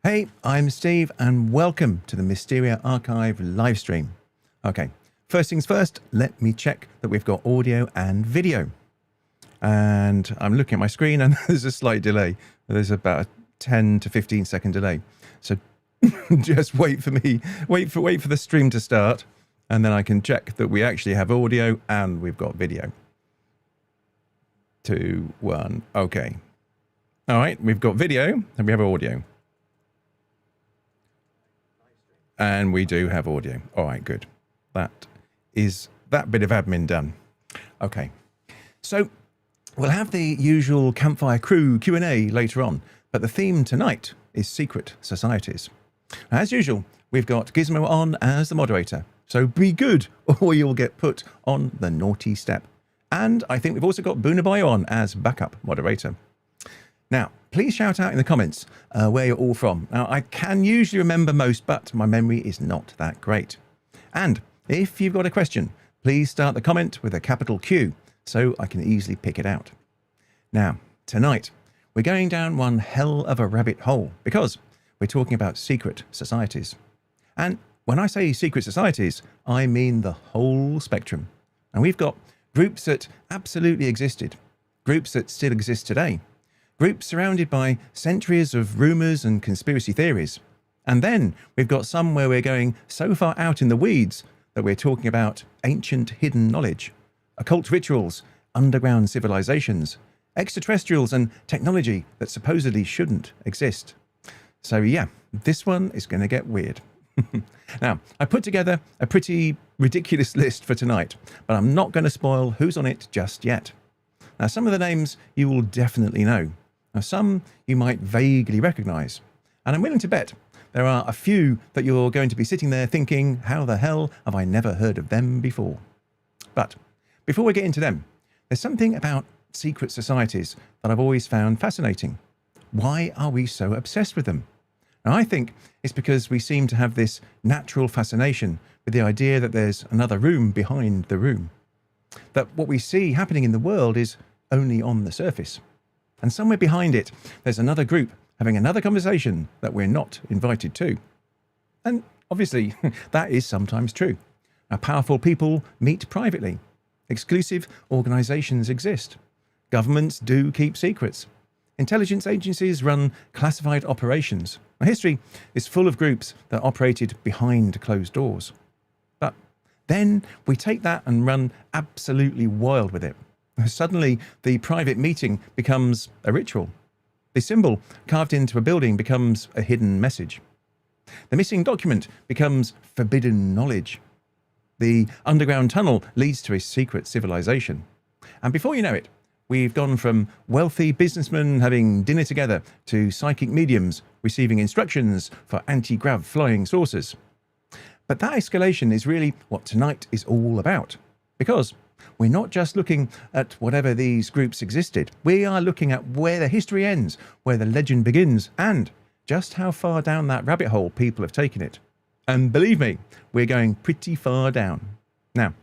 Hey, I'm Steve and welcome to the Mysteria Archive live stream. Okay, first things first, let me check that we've got audio and video. And I'm looking at my screen and there's a slight delay. There's about a 10 to 15 second delay. So just wait for me, wait for the stream to start, and then I can check that we actually have audio and we've got video. 2, 1, okay. All right, we've got video and we have audio. And we do have audio. All right, good. That is that bit of admin done. Okay, so we'll have the usual campfire crew Q&A later on, but the theme tonight is secret societies. As usual, we've got Gizmo on as the moderator, so be good or you'll get put on the naughty step. And I think we've also got Boonaboy on as backup moderator. Now, please shout out in the comments where you're all from. Now, I can usually remember most, but my memory is not that great. And if you've got a question, please start the comment with a capital Q so I can easily pick it out. Now, tonight, we're going down one hell of a rabbit hole because we're talking about secret societies. And when I say secret societies, I mean the whole spectrum. And we've got groups that absolutely existed, groups that still exist today, groups surrounded by centuries of rumours and conspiracy theories. And then we've got some where we're going so far out in the weeds that we're talking about ancient hidden knowledge, occult rituals, underground civilizations, extraterrestrials and technology that supposedly shouldn't exist. So yeah, this one is going to get weird. Now, I put together a pretty ridiculous list for tonight, but I'm not going to spoil who's on it just yet. Now, some of the names you will definitely know. Now, some you might vaguely recognise. And I'm willing to bet there are a few that you're going to be sitting there thinking, how the hell have I never heard of them before? But before we get into them, there's something about secret societies that I've always found fascinating. Why are we so obsessed with them? Now, I think it's because we seem to have this natural fascination with the idea that there's another room behind the room. That what we see happening in the world is only on the surface. And somewhere behind it, there's another group having another conversation that we're not invited to. And obviously, that is sometimes true. Now, powerful people meet privately. Exclusive organisations exist. Governments do keep secrets. Intelligence agencies run classified operations. Now, history is full of groups that operated behind closed doors. But then we take that and run absolutely wild with it. Suddenly, the private meeting becomes a ritual. The symbol carved into a building becomes a hidden message. The missing document becomes forbidden knowledge. The underground tunnel leads to a secret civilization. And before you know it, we've gone from wealthy businessmen having dinner together to psychic mediums receiving instructions for anti-grav flying saucers. But that escalation is really what tonight is all about. Because we're not just looking at whatever these groups existed. We are looking at where the history ends, where the legend begins, and just how far down that rabbit hole people have taken it. And believe me, we're going pretty far down. Now,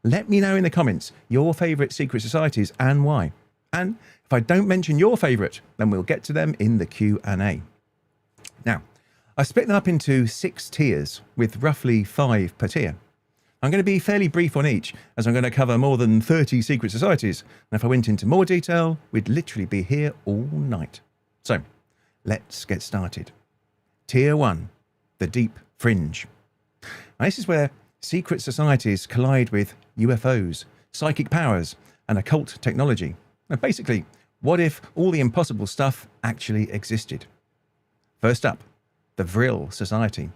let me know in the comments your favourite secret societies and why. And if I don't mention your favourite, then we'll get to them in the Q&A. Now, I split them up into 6 tiers with roughly 5 per tier. I'm going to be fairly brief on each, as I'm going to cover more than 30 secret societies, and if I went into more detail, we'd literally be here all night. So, let's get started. Tier 1, the Deep Fringe. Now, this is where secret societies collide with UFOs, psychic powers, and occult technology. Now, basically, what if all the impossible stuff actually existed? First up, the Vril Society.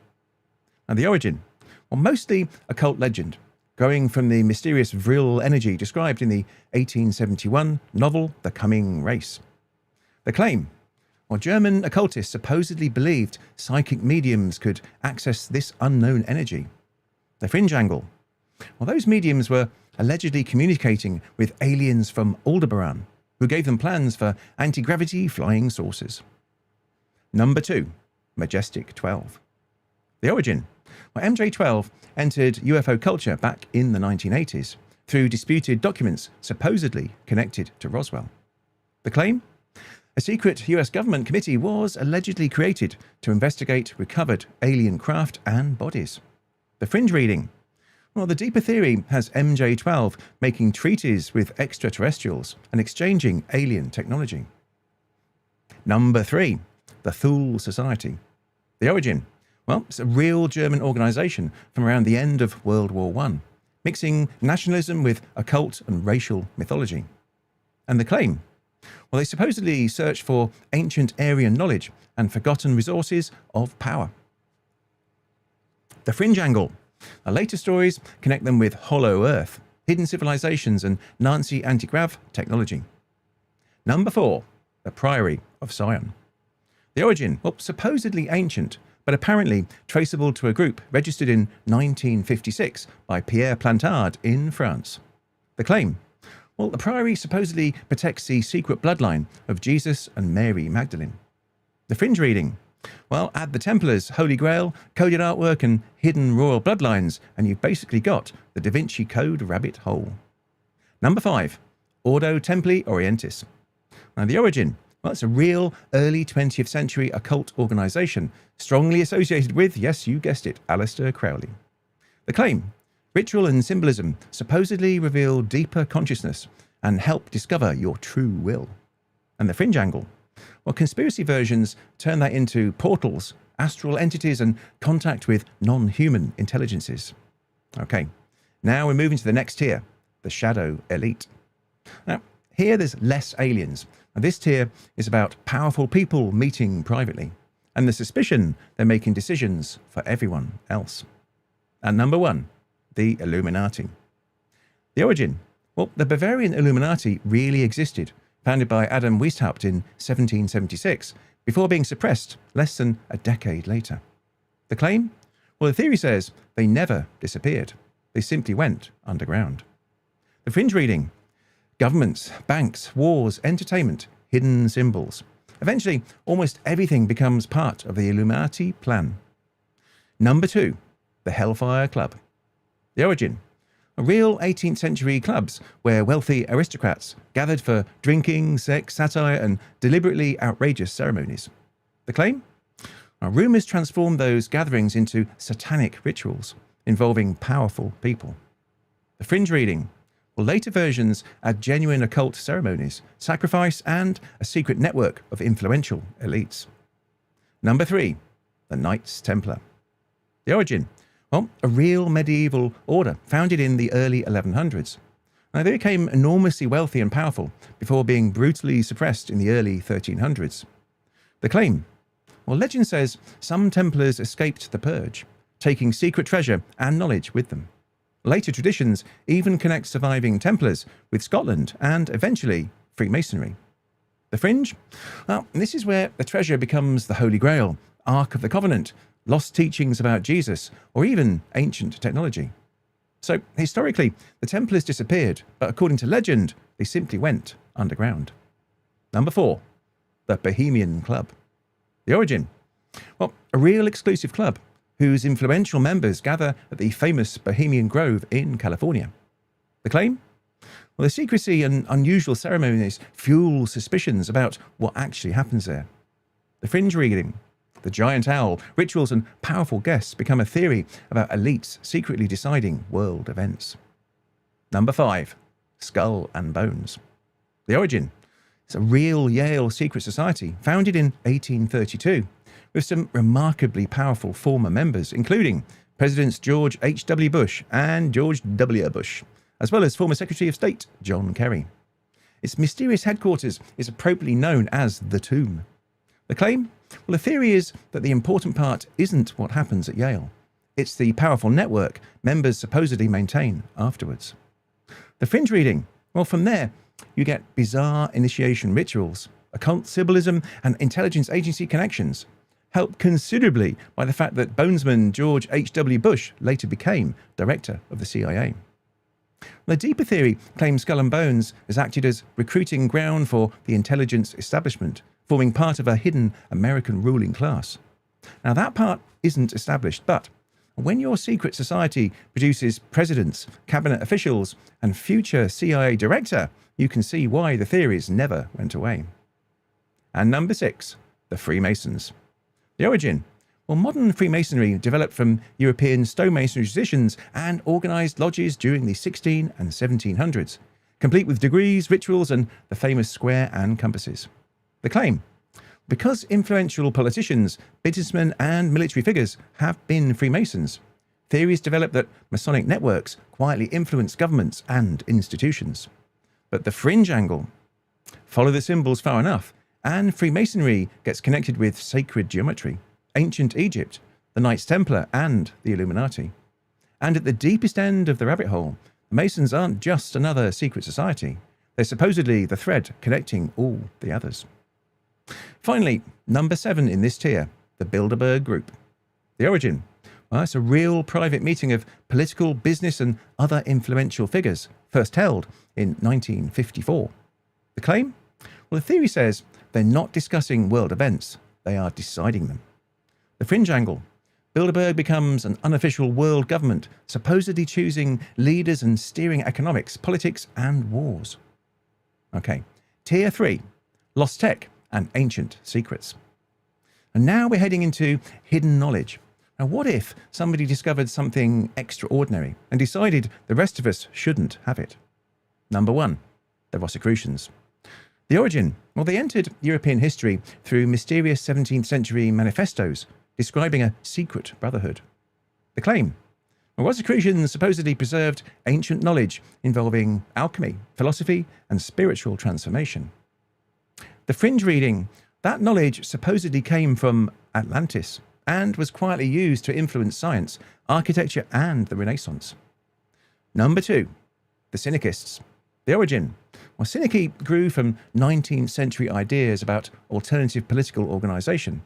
Now, the origin. Well, mostly a cult legend, growing from the mysterious Vril energy described in the 1871 novel The Coming Race. The claim. Well, German occultists supposedly believed psychic mediums could access this unknown energy. The fringe angle. Well, those mediums were allegedly communicating with aliens from Aldebaran, who gave them plans for anti-gravity flying saucers. Number 2, Majestic 12. The origin. Well, MJ12 entered UFO culture back in the 1980s through disputed documents supposedly connected to Roswell. The claim? A secret US government committee was allegedly created to investigate recovered alien craft and bodies. The fringe reading. Well, the deeper theory has MJ12 making treaties with extraterrestrials and exchanging alien technology. Number 3, the Thule Society. The origin. Well, it's a real German organisation from around the end of World War I, mixing nationalism with occult and racial mythology. And the claim. Well, they supposedly search for ancient Aryan knowledge and forgotten resources of power. The fringe angle. Our later stories connect them with Hollow Earth, hidden civilisations and Nazi anti-grav technology. Number 4, the Priory of Sion. The origin, well, supposedly ancient, but apparently traceable to a group registered in 1956 by Pierre Plantard in France. The claim. Well, the Priory supposedly protects the secret bloodline of Jesus and Mary Magdalene. The fringe reading. Well, add the Templars, Holy Grail, coded artwork and hidden royal bloodlines, and you've basically got the Da Vinci Code rabbit hole. Number 5, Ordo Templi Orientis. Now, the origin. Well, it's a real early 20th century occult organisation, strongly associated with, yes, you guessed it, Aleister Crowley. The claim. Ritual and symbolism supposedly reveal deeper consciousness and help discover your true will. And the fringe angle. Well, conspiracy versions turn that into portals, astral entities, and contact with non-human intelligences. Okay, now we're moving to the next tier, the shadow elite. Now, here there's less aliens. And this tier is about powerful people meeting privately, and the suspicion they're making decisions for everyone else. And number 1, the Illuminati. The origin. Well, the Bavarian Illuminati really existed, founded by Adam Weishaupt in 1776, before being suppressed less than a decade later. The claim? Well, the theory says they never disappeared. They simply went underground. The fringe reading. Governments, banks, wars, entertainment, hidden symbols. Eventually, almost everything becomes part of the Illuminati plan. Number 2, the Hellfire Club. The origin. Real 18th century clubs where wealthy aristocrats gathered for drinking, sex, satire, and deliberately outrageous ceremonies. The claim? Rumours transformed those gatherings into satanic rituals involving powerful people. The fringe reading. Well, later versions add genuine occult ceremonies, sacrifice, and a secret network of influential elites. Number 3, the Knights Templar. The origin. Well, a real medieval order founded in the early 1100s. Now, they became enormously wealthy and powerful before being brutally suppressed in the early 1300s. The claim. Well, legend says some Templars escaped the purge, taking secret treasure and knowledge with them. Later traditions even connect surviving Templars with Scotland and, eventually, Freemasonry. The fringe? Well, this is where the treasure becomes the Holy Grail, Ark of the Covenant, lost teachings about Jesus, or even ancient technology. So, historically, the Templars disappeared, but according to legend, they simply went underground. Number 4, the Bohemian Club. The origin? Well, a real exclusive club whose influential members gather at the famous Bohemian Grove in California. The claim? Well, the secrecy and unusual ceremonies fuel suspicions about what actually happens there. The fringe reading. The giant owl, rituals, and powerful guests become a theory about elites secretly deciding world events. Number 5, Skull and Bones. The origin. It's a real Yale secret society founded in 1832 with some remarkably powerful former members, including Presidents George H.W. Bush and George W. Bush, as well as former Secretary of State John Kerry. Its mysterious headquarters is appropriately known as the Tomb. The claim? Well, the theory is that the important part isn't what happens at Yale. It's the powerful network members supposedly maintain afterwards. The fringe reading? Well, from there, you get bizarre initiation rituals, occult symbolism, and intelligence agency connections, helped considerably by the fact that Bonesman George H.W. Bush later became director of the CIA. The deeper theory claims Skull and Bones has acted as recruiting ground for the intelligence establishment, forming part of a hidden American ruling class. Now, that part isn't established, but when your secret society produces presidents, cabinet officials, and future CIA director, you can see why the theories never went away. And number 6, the Freemasons. The origin. Well, modern Freemasonry developed from European stonemasonry traditions and organised lodges during the 16 and 1700s, complete with degrees, rituals, and the famous square and compasses. The claim. Because influential politicians, businessmen, and military figures have been Freemasons, theories developed that Masonic networks quietly influence governments and institutions. But the fringe angle. Follow the symbols far enough, and Freemasonry gets connected with sacred geometry, ancient Egypt, the Knights Templar, and the Illuminati. And at the deepest end of the rabbit hole, the Masons aren't just another secret society. They're supposedly the thread connecting all the others. Finally, number 7 in this tier, the Bilderberg Group. The origin. Well, it's a real private meeting of political, business, and other influential figures, first held in 1954. The claim? Well, the theory says they're not discussing world events, they are deciding them. The fringe angle. Bilderberg becomes an unofficial world government, supposedly choosing leaders and steering economics, politics, and wars. Okay, tier 3, lost tech and ancient secrets. And now we're heading into hidden knowledge. Now, what if somebody discovered something extraordinary and decided the rest of us shouldn't have it? Number 1, the Rosicrucians. The origin. Well, they entered European history through mysterious 17th century manifestos describing a secret brotherhood. The claim. Well, Rosicrucians supposedly preserved ancient knowledge involving alchemy, philosophy, and spiritual transformation. The fringe reading. That knowledge supposedly came from Atlantis and was quietly used to influence science, architecture, and the Renaissance. Number 2, the Synicists. The origin. Well, Synici grew from 19th century ideas about alternative political organisation.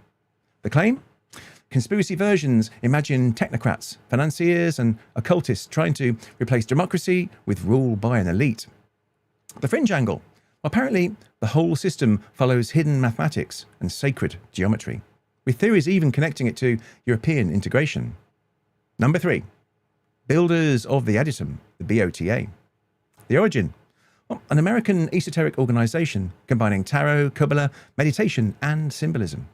The claim? Conspiracy versions imagine technocrats, financiers, and occultists trying to replace democracy with rule by an elite. The fringe angle. Apparently, the whole system follows hidden mathematics and sacred geometry, with theories even connecting it to European integration. Number 3, Builders of the Adytum, the BOTA. The origin. Well, an American esoteric organisation combining tarot, Kabbalah, meditation, and symbolism.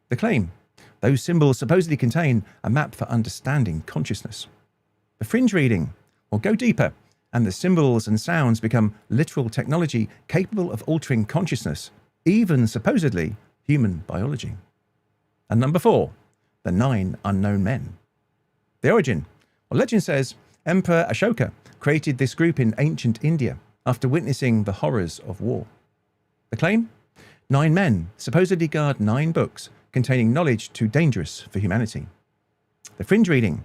The claim. Those symbols supposedly contain a map for understanding consciousness. The fringe reading. Well, go deeper, and the symbols and sounds become literal technology capable of altering consciousness, even supposedly human biology. And number 4, the 9 unknown men. The origin. Well, legend says Emperor Ashoka created this group in ancient India after witnessing the horrors of war. The claim? 9 men supposedly guard 9 books containing knowledge too dangerous for humanity. The fringe reading.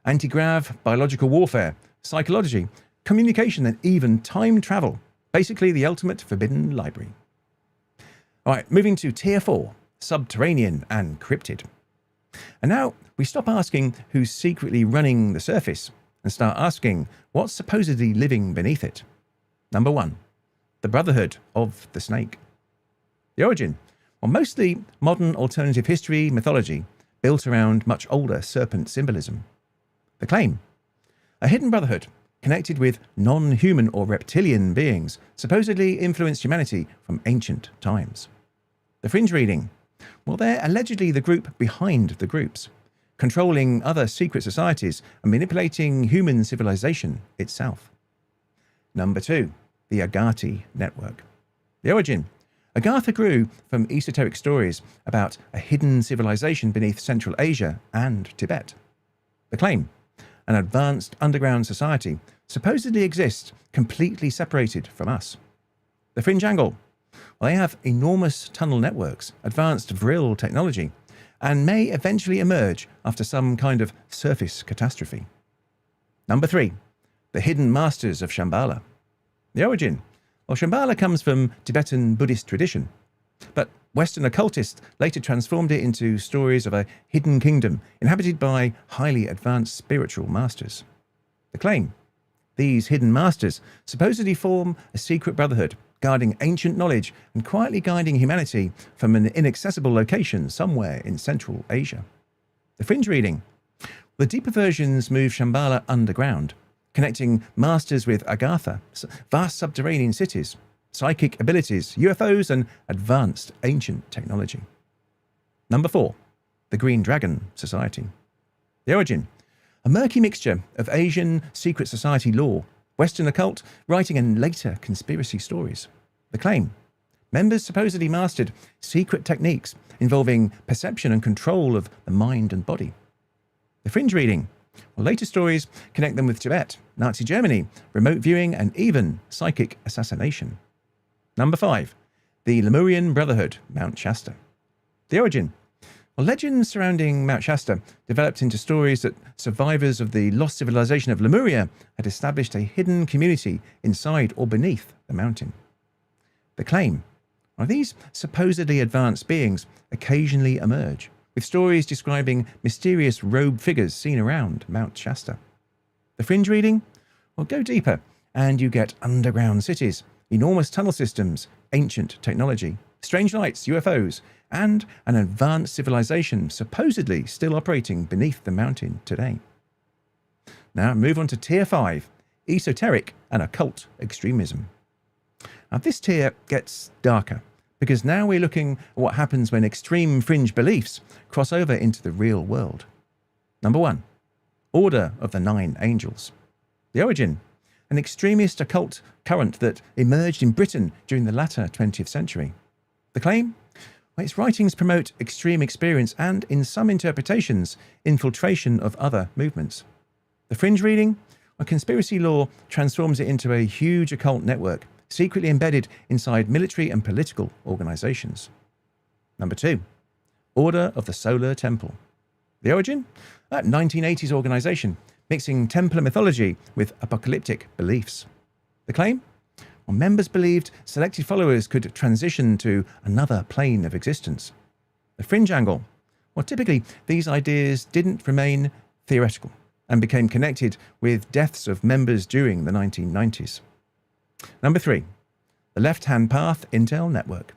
Anti-grav, biological warfare, psychology, communication, and even time travel. Basically the ultimate forbidden library. All right, moving to tier 4, subterranean and cryptid. And now we stop asking who's secretly running the surface and start asking what's supposedly living beneath it. Number 1, the Brotherhood of the Snake. The origin. Well, mostly modern alternative history mythology built around much older serpent symbolism. The claim. A hidden brotherhood connected with non-human or reptilian beings supposedly influenced humanity from ancient times. The fringe reading. Well, they're allegedly the group behind the groups, controlling other secret societies and manipulating human civilization itself. Number 2, the Agharti network. The origin. Agharti grew from esoteric stories about a hidden civilization beneath Central Asia and Tibet. The claim. An advanced underground society supposedly exists completely separated from us. The fringe angle. Well, they have enormous tunnel networks, advanced Vril technology, and may eventually emerge after some kind of surface catastrophe. Number 3, the hidden masters of Shambhala. The origin. Well, Shambhala comes from Tibetan Buddhist tradition, but Western occultists later transformed it into stories of a hidden kingdom inhabited by highly advanced spiritual masters. The claim. These hidden masters supposedly form a secret brotherhood, guarding ancient knowledge and quietly guiding humanity from an inaccessible location somewhere in Central Asia. The fringe reading. The deeper versions move Shambhala underground, connecting masters with Agartha, vast subterranean cities, psychic abilities, UFOs, and advanced ancient technology. Number 4. The Green Dragon Society. The origin: a murky mixture of Asian secret society lore, Western occult writing, and later conspiracy stories. The claim: members supposedly mastered secret techniques involving perception and control of the mind and body. The fringe reading: well, later stories connect them with Tibet, Nazi Germany, remote viewing, and even psychic assassination. Number 5. The Lemurian Brotherhood, Mount Shasta. The origin: well, legends surrounding Mount Shasta developed into stories that survivors of the lost civilization of Lemuria had established a hidden community inside or beneath the mountain. The claim: well, these supposedly advanced beings occasionally emerge, with stories describing mysterious robed figures seen around Mount Shasta. The fringe reading: well, go deeper and you get underground cities, enormous tunnel systems, ancient technology, strange lights, UFOs, and an advanced civilization supposedly still operating beneath the mountain today. Now move on to Tier 5, esoteric and occult extremism. Now this tier gets darker, because now we're looking at what happens when extreme fringe beliefs cross over into the real world. Number 1. Order of the Nine Angels. The origin: an extremist occult current that emerged in Britain during the latter 20th century. The claim: well, its writings promote extreme experience and, in some interpretations, infiltration of other movements. The fringe reading: a conspiracy law transforms it into a huge occult network, secretly embedded inside military and political organizations. Number 2. Order of the Solar Temple. The origin: a 1980s organization mixing Templar mythology with apocalyptic beliefs. The claim: well, members believed selected followers could transition to another plane of existence. The fringe angle: well, typically these ideas didn't remain theoretical and became connected with deaths of members during the 1990s. Number 3. The Left-Hand Path Intel Network.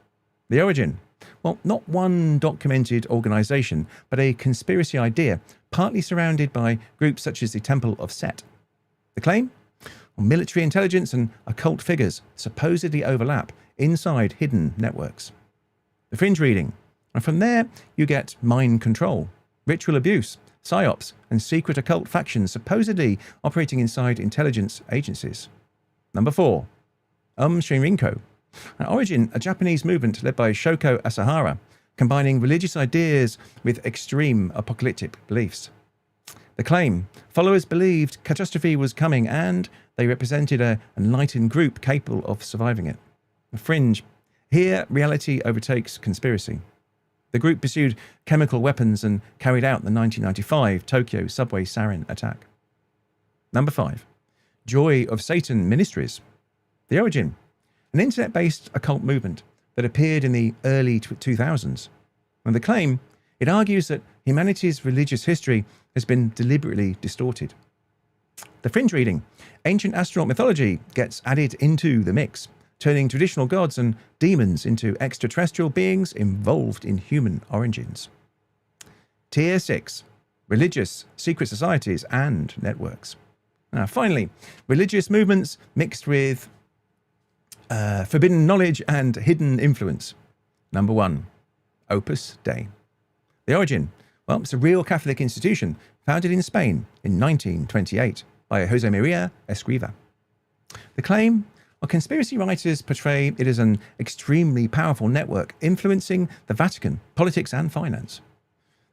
The origin: well, not one documented organization, but a conspiracy idea partly surrounded by groups such as the Temple of Set. The claim: well, military intelligence and occult figures supposedly overlap inside hidden networks. The fringe reading: and from there you get mind control, ritual abuse, psyops, and secret occult factions supposedly operating inside intelligence agencies. Number 4. Shinrinko. Origin: a Japanese movement led by Shoko Asahara, combining religious ideas with extreme apocalyptic beliefs. The claim: followers believed catastrophe was coming and they represented an enlightened group capable of surviving it. The fringe: here reality overtakes conspiracy. The group pursued chemical weapons and carried out the 1995 Tokyo subway sarin attack. Number 5. Joy of Satan Ministries. The origin: an internet-based occult movement that appeared in the early 2000s. And the claim: it argues that humanity's religious history has been deliberately distorted. The fringe reading: ancient astronaut mythology gets added into the mix, turning traditional gods and demons into extraterrestrial beings involved in human origins. Tier 6. Religious secret societies and networks. Now finally, religious movements mixed with forbidden knowledge and hidden influence. Number 1. Opus Dei. The origin: well, it's a real Catholic institution founded in Spain in 1928 by Jose Maria Escriva. The claim: well, conspiracy writers portray it as an extremely powerful network influencing the Vatican, politics and finance.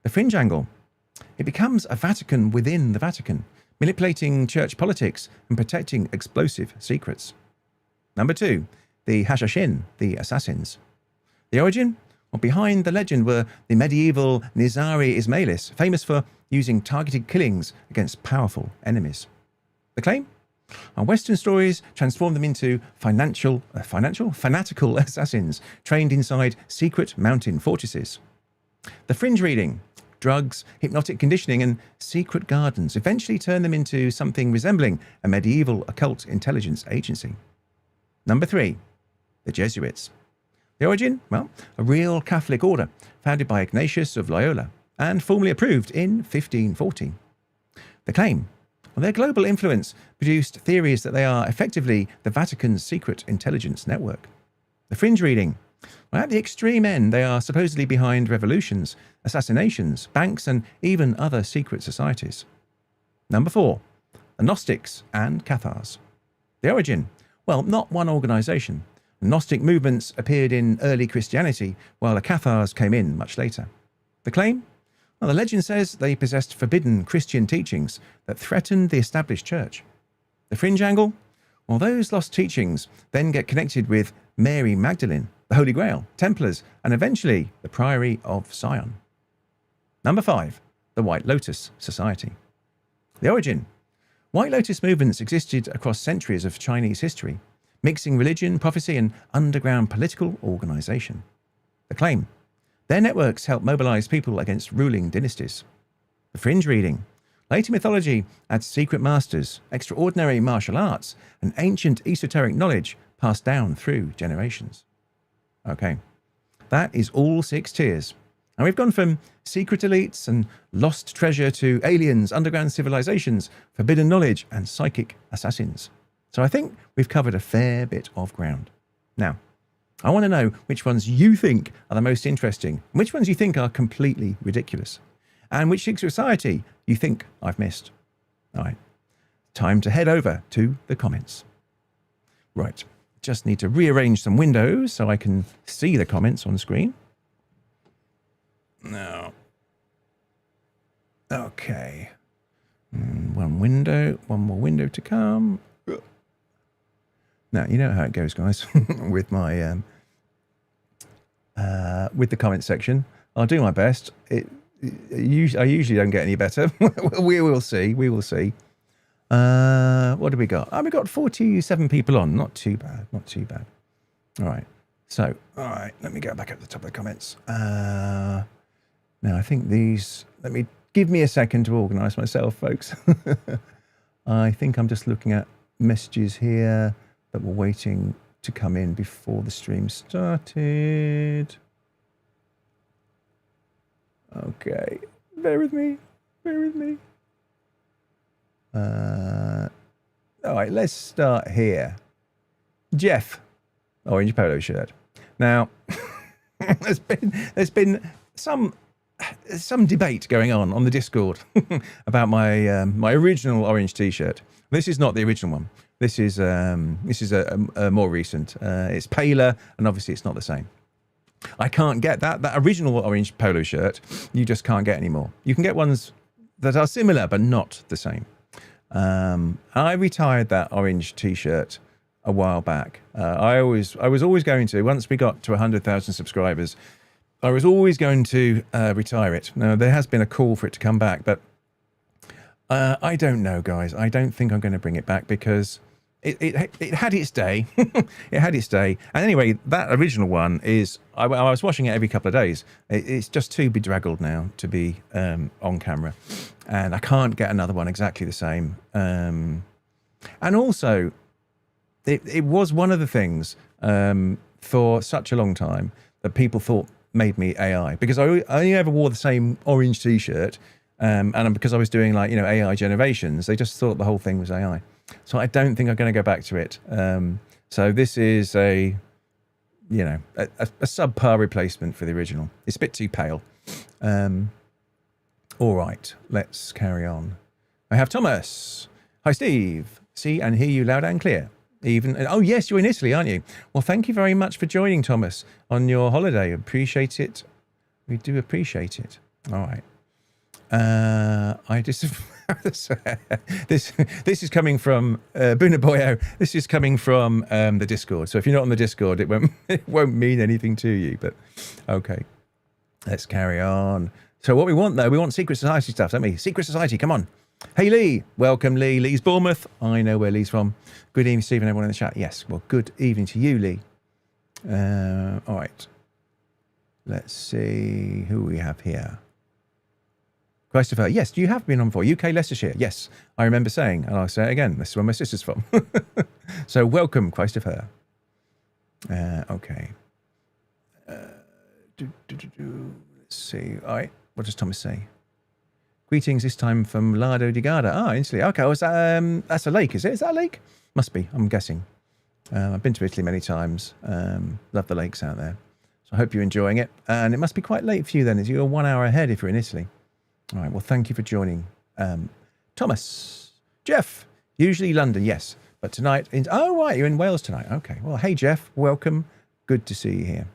The fringe angle: it becomes a Vatican within the Vatican, manipulating church politics and protecting explosive secrets. Number 2. The Hashashin, the Assassins. The origin: well, behind the legend were the medieval Nizari Ismailis, famous for using targeted killings against powerful enemies. The claim: Western stories transform them into fanatical assassins trained inside secret mountain fortresses. The fringe reading: drugs, hypnotic conditioning, and secret gardens eventually turn them into something resembling a medieval occult intelligence agency. Number 3. The Jesuits. The origin? Well, a real Catholic order founded by Ignatius of Loyola and formally approved in 1540. The claim: Well, their global influence produced theories that they are effectively the Vatican's secret intelligence network. The fringe reading. Well, at the extreme end, they are supposedly behind revolutions, assassinations, banks, and even other secret societies. Number 4, the Gnostics and Cathars. The origin. Well, not one organisation. The Gnostic movements appeared in early Christianity, while the Cathars came in much later. The claim? Well, the legend says they possessed forbidden Christian teachings that threatened the established church. The fringe angle? Well, those lost teachings then get connected with Mary Magdalene, the Holy Grail, Templars, and eventually the Priory of Sion. Number 5, the White Lotus Society. The origin. White Lotus movements existed across centuries of Chinese history, mixing religion, prophecy, and underground political organisation. The claim. Their networks help mobilise people against ruling dynasties. The fringe reading. Later mythology adds secret masters, extraordinary martial arts, and ancient esoteric knowledge passed down through generations. Okay, that is all 6 tiers. And we've gone from secret elites and lost treasure to aliens, underground civilisations, forbidden knowledge, and psychic assassins. So I think we've covered a fair bit of ground. Now, I want to know which ones you think are the most interesting, which ones you think are completely ridiculous, and which secret society you think I've missed. All right, time to head over to the comments. Right, just need to rearrange some windows so I can see the comments on screen. Now, okay, one more window to come. Now, you know how it goes, guys, with my with the comment section. I'll do my best. I usually don't get any better. We will see. We will see. What do we got? Oh, we got 47 people on. Not too bad. Not too bad. All right. So, all right. Let me go back up to the top of the comments. Now, I think these. Give me a second to organise myself, folks. I think I'm just looking at messages here that were waiting to come in before the stream started. Okay, bear with me. Bear with me. All right, let's start here. Jeff, orange polo shirt. Now, there's been some debate going on the Discord about my original orange T-shirt. This is not the original one. This is a more recent. It's paler, and obviously it's not the same. I can't get that original orange polo shirt. You just can't get anymore. You can get ones that are similar but not the same. I retired that orange T-shirt a while back. I was always going to, once we got to 100,000 subscribers, I was always going to retire it. Now, there has been a call for it to come back, but I don't know, guys. I don't think I'm going to bring it back because it had its day. It had its day. And anyway, that original one is, I was washing it every couple of days. It's just too bedraggled now to be on camera. And I can't get another one exactly the same. And also, it was one of the things for such a long time that people thought made me AI, because I only ever wore the same orange T-shirt. And because I was doing AI generations, they just thought the whole thing was AI. So I don't think I'm going to go back to it. So this is a subpar replacement for the original. It's a bit too pale. All right, let's carry on. I have Thomas. Hi, Steve. See and hear you loud and clear. Oh, yes, you're in Italy, aren't you? Well, thank you very much for joining, Thomas, on your holiday. Appreciate it. We do appreciate it. All right. I just this is coming from Bunaboyo. This is coming from the Discord. So if you're not on the Discord, it won't mean anything to you. But okay, let's carry on. So what we want, though, we want secret society stuff, don't we? Secret society, come on. Hey, Lee. Welcome, Lee. Lee's Bournemouth. I know where Lee's from. Good evening, Stephen, everyone in the chat. Yes, well, good evening to you, Lee. All right. Let's see who we have here. Christopher, yes, you have been on before. UK Leicestershire. Yes, I remember saying, and I'll say it again. This is where my sister's from. So welcome, Christopher. Okay. Let's see. All right. What does Thomas say? Greetings this time from Lardo di Garda. Ah, instantly. Okay, well, that's a lake, is it? Is that a lake? Must be, I'm guessing. I've been to Italy many times. Love the lakes out there. So I hope you're enjoying it. And it must be quite late for you then, as you're 1 hour ahead if you're in Italy. All right, well, thank you for joining. Thomas. Jeff. Usually London, yes. But tonight... oh, right, you're in Wales tonight. Okay. Well, hey, Jeff. Welcome. Good to see you here.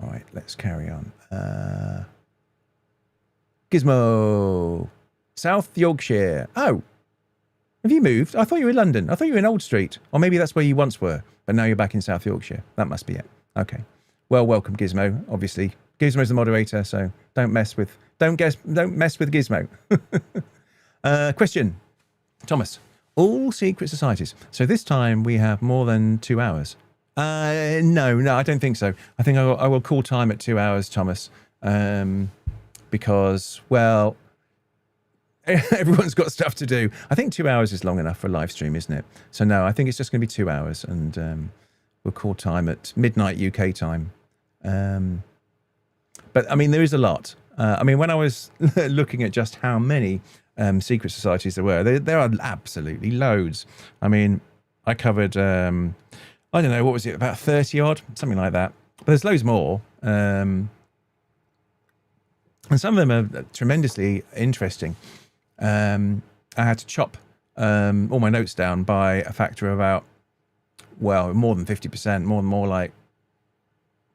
All right, let's carry on. Gizmo. South Yorkshire. Oh. Have you moved? I thought you were in London. I thought you were in Old Street. Or maybe that's where you once were. But now you're back in South Yorkshire. That must be it. Okay. Well, welcome, Gizmo, obviously. Gizmo's the moderator, so don't mess with Gizmo. Question. Thomas. All secret societies. So this time we have more than 2 hours. No, I don't think so. I think I will call time at 2 hours, Thomas. Because, well, everyone's got stuff to do. I think 2 hours is long enough for a live stream, isn't it? So no, I think it's just going to be 2 hours, and we'll call time at midnight UK time. But I mean, there is a lot. I mean, when I was looking at just how many secret societies there were, there are absolutely loads. I mean, I covered, I don't know, what was it, about 30 odd, something like that. But there's loads more. And some of them are tremendously interesting. I had to chop all my notes down by a factor of about, well, more than 50%, more like,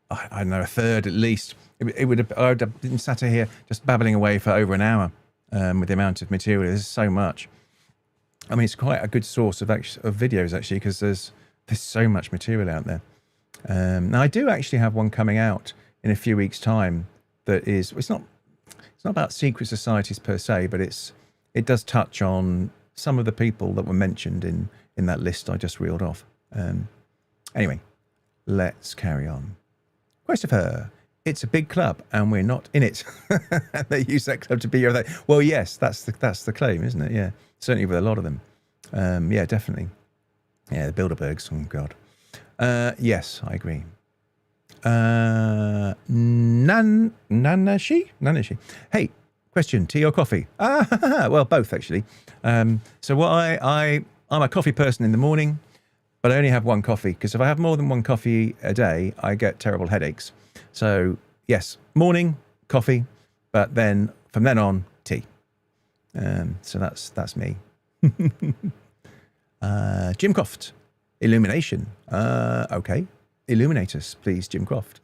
I don't know, a third at least. I would have been sat here just babbling away for over an hour with the amount of material. There's so much. I mean, it's quite a good source of videos, actually, because there's so much material out there. Now, I do actually have one coming out in a few weeks' time that is, it's not about secret societies per se, but it does touch on some of the people that were mentioned in that list I just reeled off. Anyway, let's carry on. Christopher, it's a big club and we're not in it. They use that club to be your thing. Well, yes, that's the claim, isn't it? Yeah, certainly with a lot of them. Yeah, definitely. Yeah, the Bilderbergs. Oh God. Yes, I agree. Nanashi. Hey, question: tea or coffee? Well, both actually. So what I'm a coffee person in the morning, but I only have one coffee because if I have more than one coffee a day, I get terrible headaches. So yes, morning coffee, but then from then on tea. So that's me. Jim Croft, illumination. Okay, illuminate us, please, Jim Croft.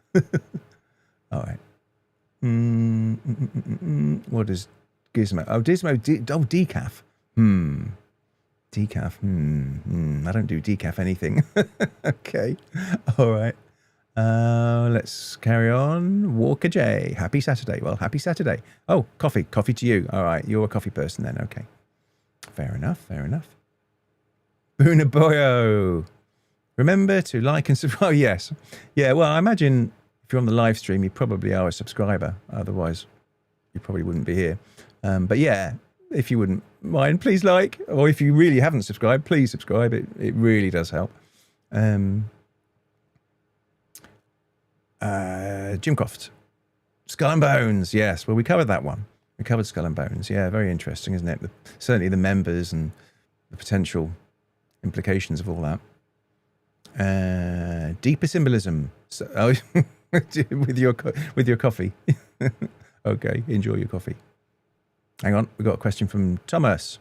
All right. What is Gizmo? Oh, decaf. Decaf. I don't do decaf anything. Okay. All right. Let's carry on. Walker J. Happy Saturday. Well, happy Saturday. Oh, coffee. Coffee to you. All right. You're a coffee person then. Okay. Fair enough. Boonaboyo. Remember to like and subscribe. Oh, yes. Yeah, well, I imagine if you're on the live stream, you probably are a subscriber. Otherwise, you probably wouldn't be here. But yeah, if you wouldn't mind, please like. Or if you really haven't subscribed, please subscribe. It really does help. Jim Croft. Skull and Bones. Yes, well, we covered that one. We covered Skull and Bones. Yeah, very interesting, isn't it? Certainly the members and the potential implications of all that. Deeper symbolism. So, with your coffee. Okay, enjoy your coffee. Hang on, we've got a question from Thomas.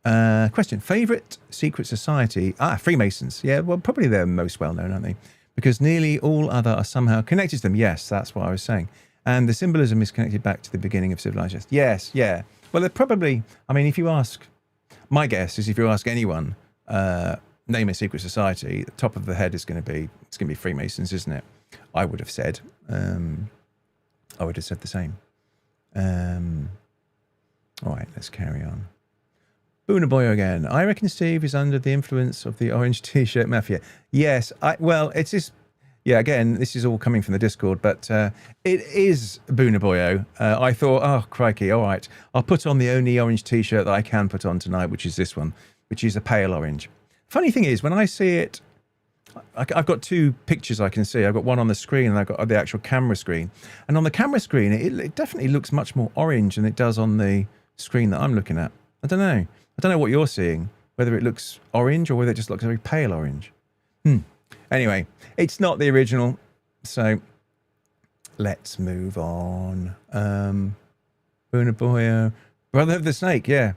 Question: favorite secret society? Freemasons. Yeah, well, probably they're most well known, aren't they? Because nearly all other are somehow connected to them. Yes, that's what I was saying. And the symbolism is connected back to the beginning of civilizations. Yes, yeah. Well, they're probably. I mean, if you ask, my guess is if you ask anyone. Name a secret society, the top of the head is going to be Freemasons, isn't it? I would have said the same. All right, let's carry on. Boonaboy again. I reckon Steve is under the influence of the orange t-shirt mafia. Yes, it's just, yeah, again, this is all coming from the Discord, but it is Boonaboyo. I thought, oh, crikey, all right, I'll put on the only orange t-shirt that I can put on tonight, which is this one, which is a pale orange. Funny thing is, when I see it I've got two pictures I can see. I've got one on the screen and I've got the actual camera screen. And on the camera screen, it definitely looks much more orange than it does on the screen that I'm looking at. I don't know. I don't know what you're seeing, whether it looks orange or whether it just looks very pale orange. Anyway, it's not the original. So let's move on. Bunaboya, Brother of the Snake. Yeah.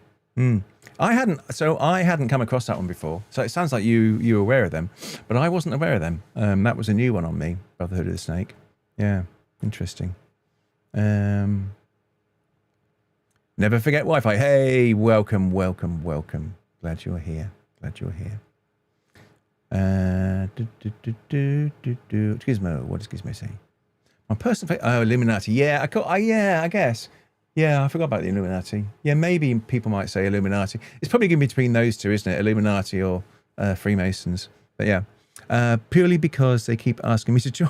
I hadn't come across that one before. So it sounds like you were aware of them, but I wasn't aware of them. That was a new one on me, Brotherhood of the Snake. Yeah, interesting. Never forget Wi-Fi. Hey, welcome. Glad you're here. Gizmo, what does Gizmo say? My personal favorite. Oh, Illuminati. Yeah, I guess. Yeah, I forgot about the Illuminati. Yeah, maybe people might say Illuminati. It's probably going to be between those two, isn't it? Illuminati or Freemasons. But yeah, purely because they keep asking me to join.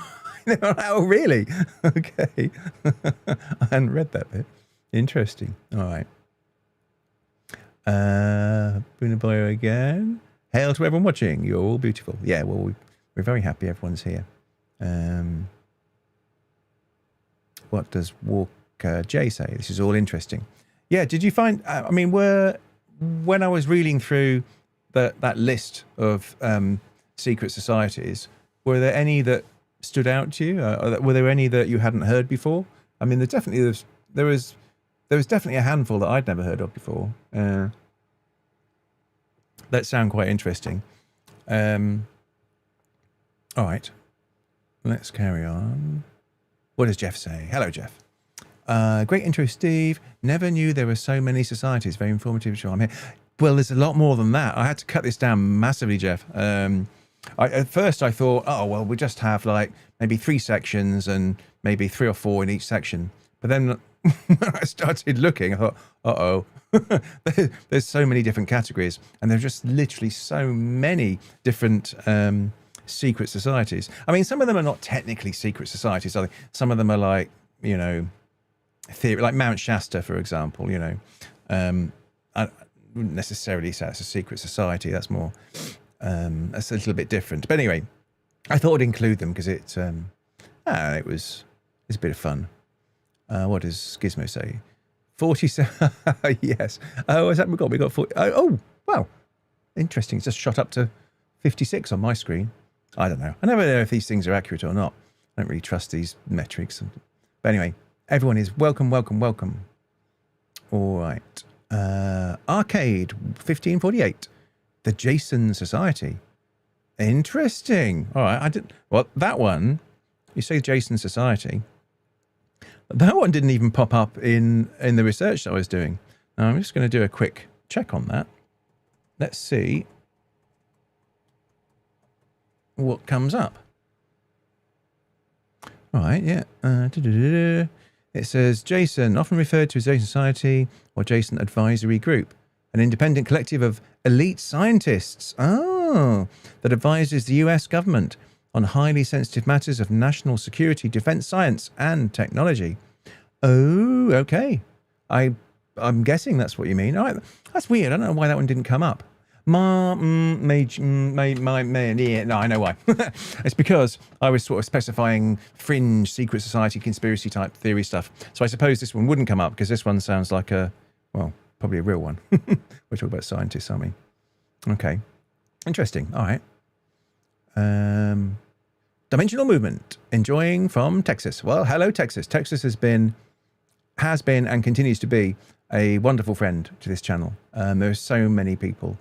Oh, really? Okay. I hadn't read that bit. Interesting. All right. Bunaboyo again. Hail to everyone watching. You're all beautiful. Yeah, well, we're very happy everyone's here. What does Walker J say? This is all interesting. Yeah, did you find, when I was reading through that list of secret societies, were there any that stood out to you? Were there any that you hadn't heard before? I mean, there was definitely a handful that I'd never heard of before. That sound quite interesting. All right, let's carry on. What does Jeff say? Hello, Jeff. Great intro, Steve. Never knew there were so many societies. Very informative. Sure, I'm here. Well, there's a lot more than that. I had to cut this down massively, Jeff. At first, I thought, oh, well, we just have like maybe 3 sections and maybe 3 or 4 in each section. But then when I started looking, I thought, uh-oh, there's so many different categories. And there's just literally so many different secret societies. I mean, some of them are not technically secret societies, are they? Some of them are like, theory, like Mount Shasta, for example, I wouldn't necessarily say it's a secret society. That's more, that's a little bit different. But anyway, I thought I'd include them because it's a bit of fun. What does Gizmo say? 47. Yes. Oh, is that we got 40. Oh, wow. Interesting. It's just shot up to 56 on my screen. I don't know. I never know if these things are accurate or not. I don't really trust these metrics. But anyway, everyone is welcome. All right. Arcade 1548. The Jason Society. Interesting. All right. Well, that one, you say Jason Society. That one didn't even pop up in the research that I was doing. Now, I'm just going to do a quick check on that. Let's see what comes up. All right, yeah. It says Jason, often referred to as Jason Society or Jason Advisory Group, an independent collective of elite scientists. Oh, that advises the US government on highly sensitive matters of national security, defense science, and technology. Oh, okay. I'm guessing that's what you mean. All right, that's weird. I don't know why that one didn't come up. No, I know why. It's because I was sort of specifying fringe, secret society, conspiracy type theory stuff. So I suppose this one wouldn't come up because this one sounds like probably a real one. We're talking about scientists, aren't we? Okay. Interesting. All right. Dimensional movement, enjoying from Texas. Well, hello, Texas. Texas has been and continues to be a wonderful friend to this channel. There are so many people,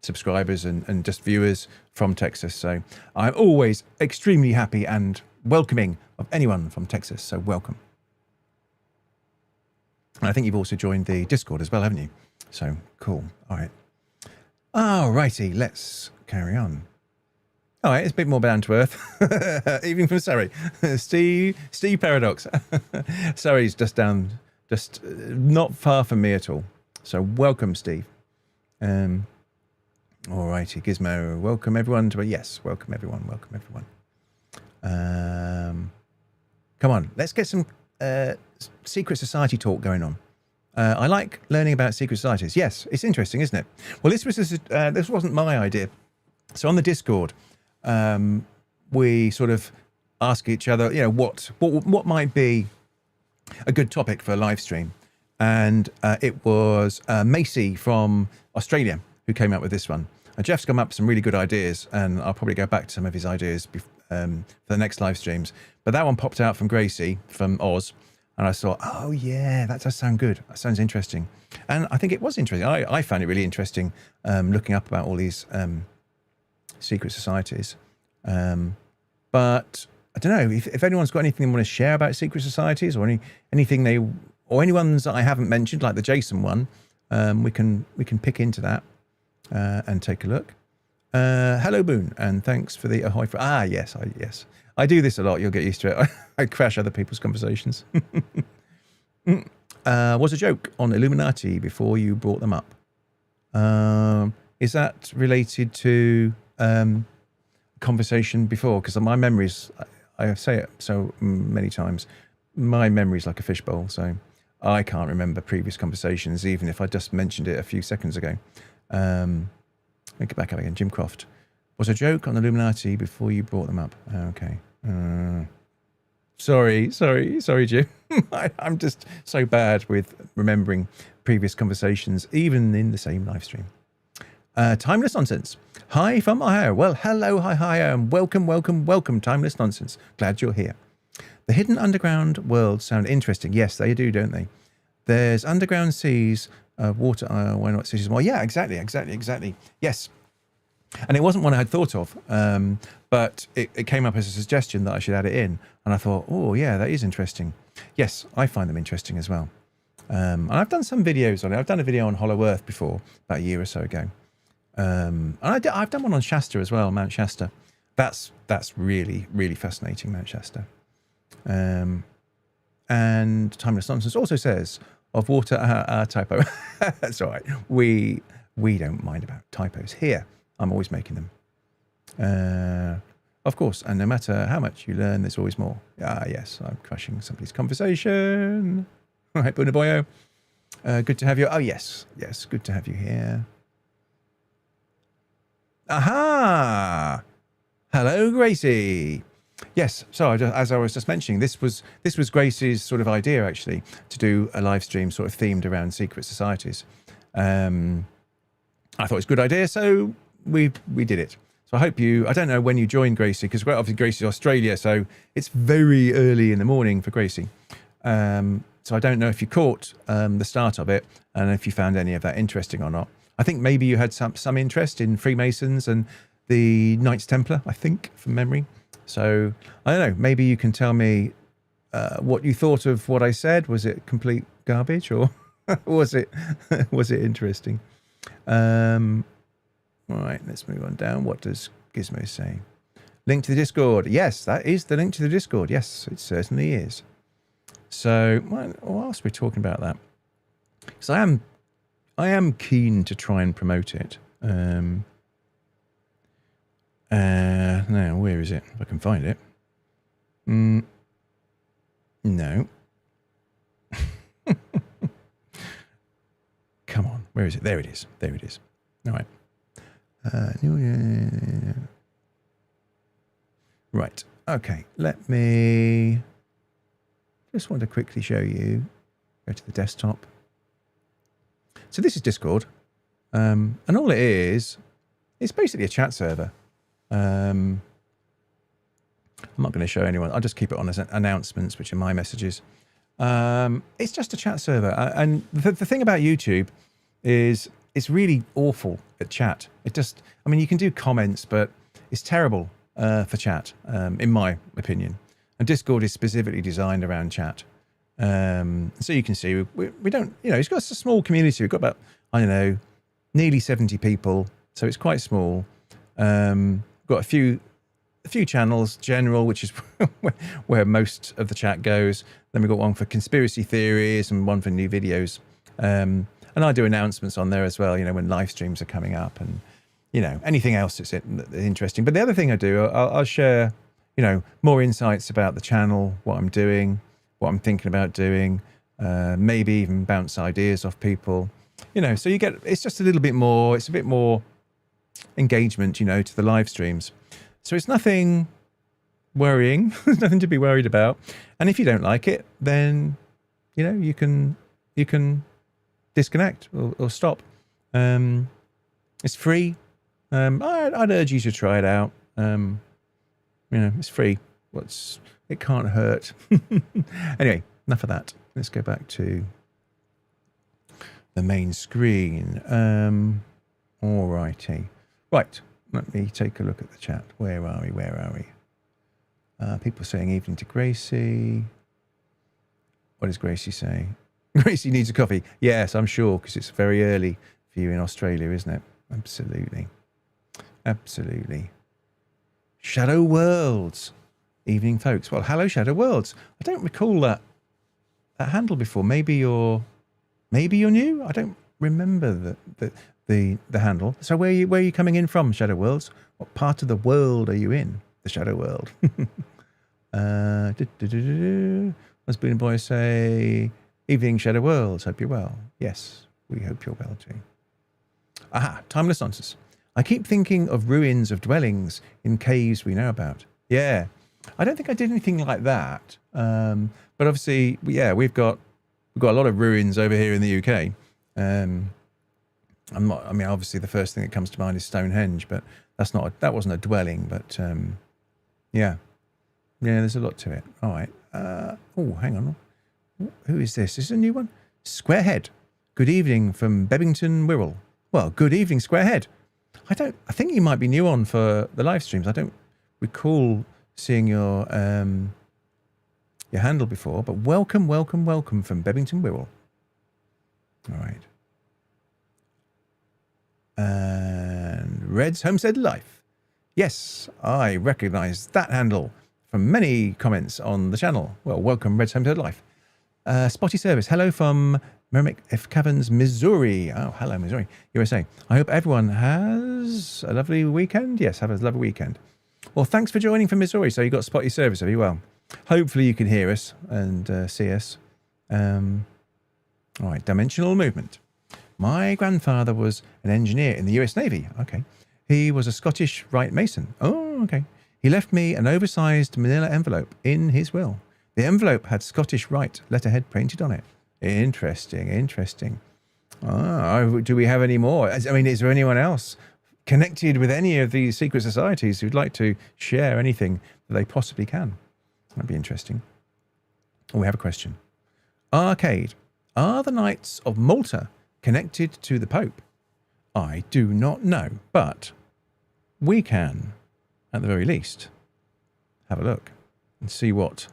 subscribers and just viewers from Texas. So I'm always extremely happy and welcoming of anyone from Texas. So welcome. And I think you've also joined the Discord as well, haven't you? So cool. All right. All righty. Let's carry on. All right, it's a bit more down to earth. Even from Surrey. Steve Paradox. Surrey's just not far from me at all. So welcome, Steve. All righty, Gizmo. Welcome everyone to yes, welcome everyone. Come on, let's get some secret society talk going on. I like learning about secret societies. Yes, it's interesting, isn't it? Well, this wasn't my idea. So on the Discord, we sort of ask each other, you know, what might be a good topic for a live stream. And it was Macy from Australia who came up with this one. And Jeff's come up with some really good ideas, and I'll probably go back to some of his ideas for the next live streams. But that one popped out from Gracie from Oz, and I thought, oh yeah, that does sound good. That sounds interesting. And I think it was interesting. I found it really interesting looking up about all these secret societies. But I don't know if anyone's got anything they want to share about secret societies, or anything any ones that I haven't mentioned, like the Jason one. We can pick into that and take a look. Hello, Boone, and thanks for the ahoy. Yes, I do this a lot. You'll get used to it. I crash other people's conversations. Was a joke on Illuminati before you brought them up. Is that related to conversation before? Because my memories, I say it so many times, my memory's like a fishbowl, so I can't remember previous conversations, even if I just mentioned it a few seconds ago. Let me get back up again. Jim Croft. Was a joke on the Illuminati before you brought them up. Okay. Sorry, Jim. I'm just so bad with remembering previous conversations, even in the same live stream. Timeless Nonsense. Hi from Ohio. Well, hello, hi, and welcome, Timeless Nonsense. Glad you're here. The hidden underground worlds sound interesting. Yes, they do, don't they? There's underground seas, water, why not seas? Well, yeah, exactly. Yes. And it wasn't one I had thought of, but it came up as a suggestion that I should add it in. And I thought, oh, yeah, that is interesting. Yes, I find them interesting as well. And I've done some videos on it. I've done a video on Hollow Earth before, about a year or so ago. And I've done one on Shasta as well, Mount Shasta. That's really, really fascinating, Mount Shasta. And Timeless Nonsense also says, of water, typo. That's all right. We don't mind about typos here. I'm always making them. Of course, and no matter how much you learn, there's always more. Yes, I'm crushing somebody's conversation. All right, Bunaboyo. Good to have you. Oh, yes, good to have you here. Aha! Hello, Gracie. Yes, so as I was just mentioning, this was Gracie's sort of idea, actually, to do a live stream sort of themed around secret societies. I thought it was a good idea, so we did it. So I hope I don't know when you joined Gracie, because obviously Gracie's Australia, so it's very early in the morning for Gracie. So I don't know if you caught the start of it, and if you found any of that interesting or not. I think maybe you had some interest in Freemasons and the Knights Templar, I think, from memory. So I don't know, maybe you can tell me what you thought of what I said. Was it complete garbage, or was it interesting? All right, let's move on down. What does Gizmo say? Link to the Discord. Yes, that is the link to the Discord. Yes, it certainly is. So, whilst we're talking about that, because I am keen to try and promote it. Now, where is it? If I can find it. No. Come on, where is it? There it is. All right. Right. Okay. Let me just want to quickly show you. Go to the desktop. So this is Discord, and all it is, it's basically a chat server. I'm not going to show anyone. I'll just keep it on as announcements, which are my messages. It's just a chat server, and the thing about YouTube is it's really awful at chat. I mean, you can do comments, but it's terrible for chat, in my opinion. And Discord is specifically designed around chat. So you can see we don't, it's got a small community. We've got about, I don't know, nearly 70 people. So it's quite small. Got a few channels, general, which is where most of the chat goes. Then we've got one for conspiracy theories and one for new videos. And I do announcements on there as well, when live streams are coming up and, anything else that's interesting. But the other thing I do, I'll share, more insights about the channel, what I'm doing, what I'm thinking about doing, maybe even bounce ideas off people, so you get, it's just a little bit more, it's a bit more engagement, you know, to the live streams. So it's nothing worrying. There's nothing to be worried about. And if you don't like it, then, you know, you can disconnect or stop. It's free. I'd urge you to try it out. You know, it's free. It can't hurt. Anyway, enough of that. Let's go back to the main screen. All righty. Right. Let me take a look at the chat. Where are we? People saying evening to Gracie. What does Gracie say? Gracie needs a coffee. Yes, I'm sure, because it's very early for you in Australia, isn't it? Absolutely. Absolutely. Shadow Worlds. Evening, folks. Well, hello, Shadow Worlds. I don't recall that handle before. Maybe you're new. I don't remember the handle. So where are you coming in from, Shadow Worlds? What part of the world are you in? The Shadow World. As Boon Boy say, evening, Shadow Worlds. Hope you're well. Yes, we hope you're well too. Aha, timeless nonsense. I keep thinking of ruins of dwellings in caves we know about. Yeah, I don't think I did anything like that. But obviously, yeah, we've got a lot of ruins over here in the UK. Obviously, the first thing that comes to mind is Stonehenge, but that wasn't a dwelling. But yeah, there's a lot to it. All right. Hang on. Who is this? Is this a new one? Squarehead. Good evening from Bebington, Wirral. Well, good evening, Squarehead. I think you might be new on for the live streams. I don't recall seeing your handle before, but welcome from Bebington, Wirral. All right. And Red's Homestead Life. Yes, I recognise that handle from many comments on the channel. Well, welcome, Red's Homestead Life. Spotty Service. Hello from Merrimack F. Caverns, Missouri. Oh, hello, Missouri, USA. I hope everyone has a lovely weekend. Yes, have a lovely weekend. Well, thanks for joining from Missouri. So you got Spotty Service, have you? Well, hopefully you can hear us and see us. All right, dimensional movement. My grandfather was an engineer in the US Navy. Okay. He was a Scottish Rite Mason. Oh, okay. He left me an oversized manila envelope in his will. The envelope had Scottish Rite letterhead painted on it. Interesting. Do we have any more? I mean, is there anyone else connected with any of these secret societies who'd like to share anything that they possibly can? That'd be interesting. Oh, we have a question. Arcade. Are the Knights of Malta connected to the Pope? I do not know, but we can, at the very least, have a look and see what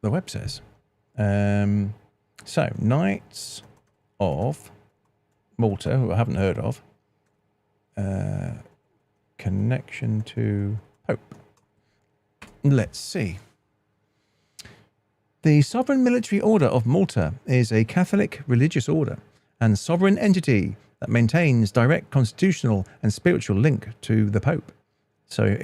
the web says. So, Knights of Malta, who I haven't heard of, connection to Pope. Let's see. The Sovereign Military Order of Malta is a Catholic religious order and sovereign entity that maintains direct constitutional and spiritual link to the Pope. So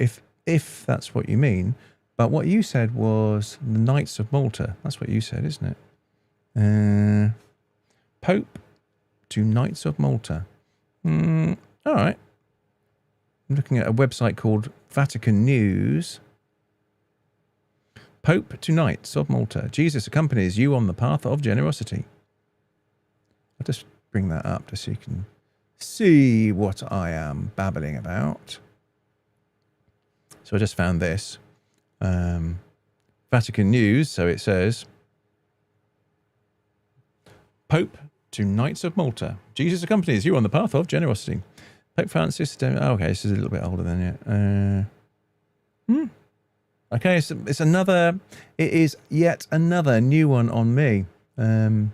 if that's what you mean, but what you said was the Knights of Malta. That's what you said, isn't it? Pope to Knights of Malta. All right. I'm looking at a website called Vatican News. Pope to Knights of Malta. Jesus accompanies you on the path of generosity. I'll just bring that up just so you can see what I am babbling about. So I just found this. Vatican News, so it says, Pope to Knights of Malta. Jesus accompanies you on the path of generosity. Pope Francis. Okay, this is a little bit older than it. Okay, it's another. It is yet another new one on me. But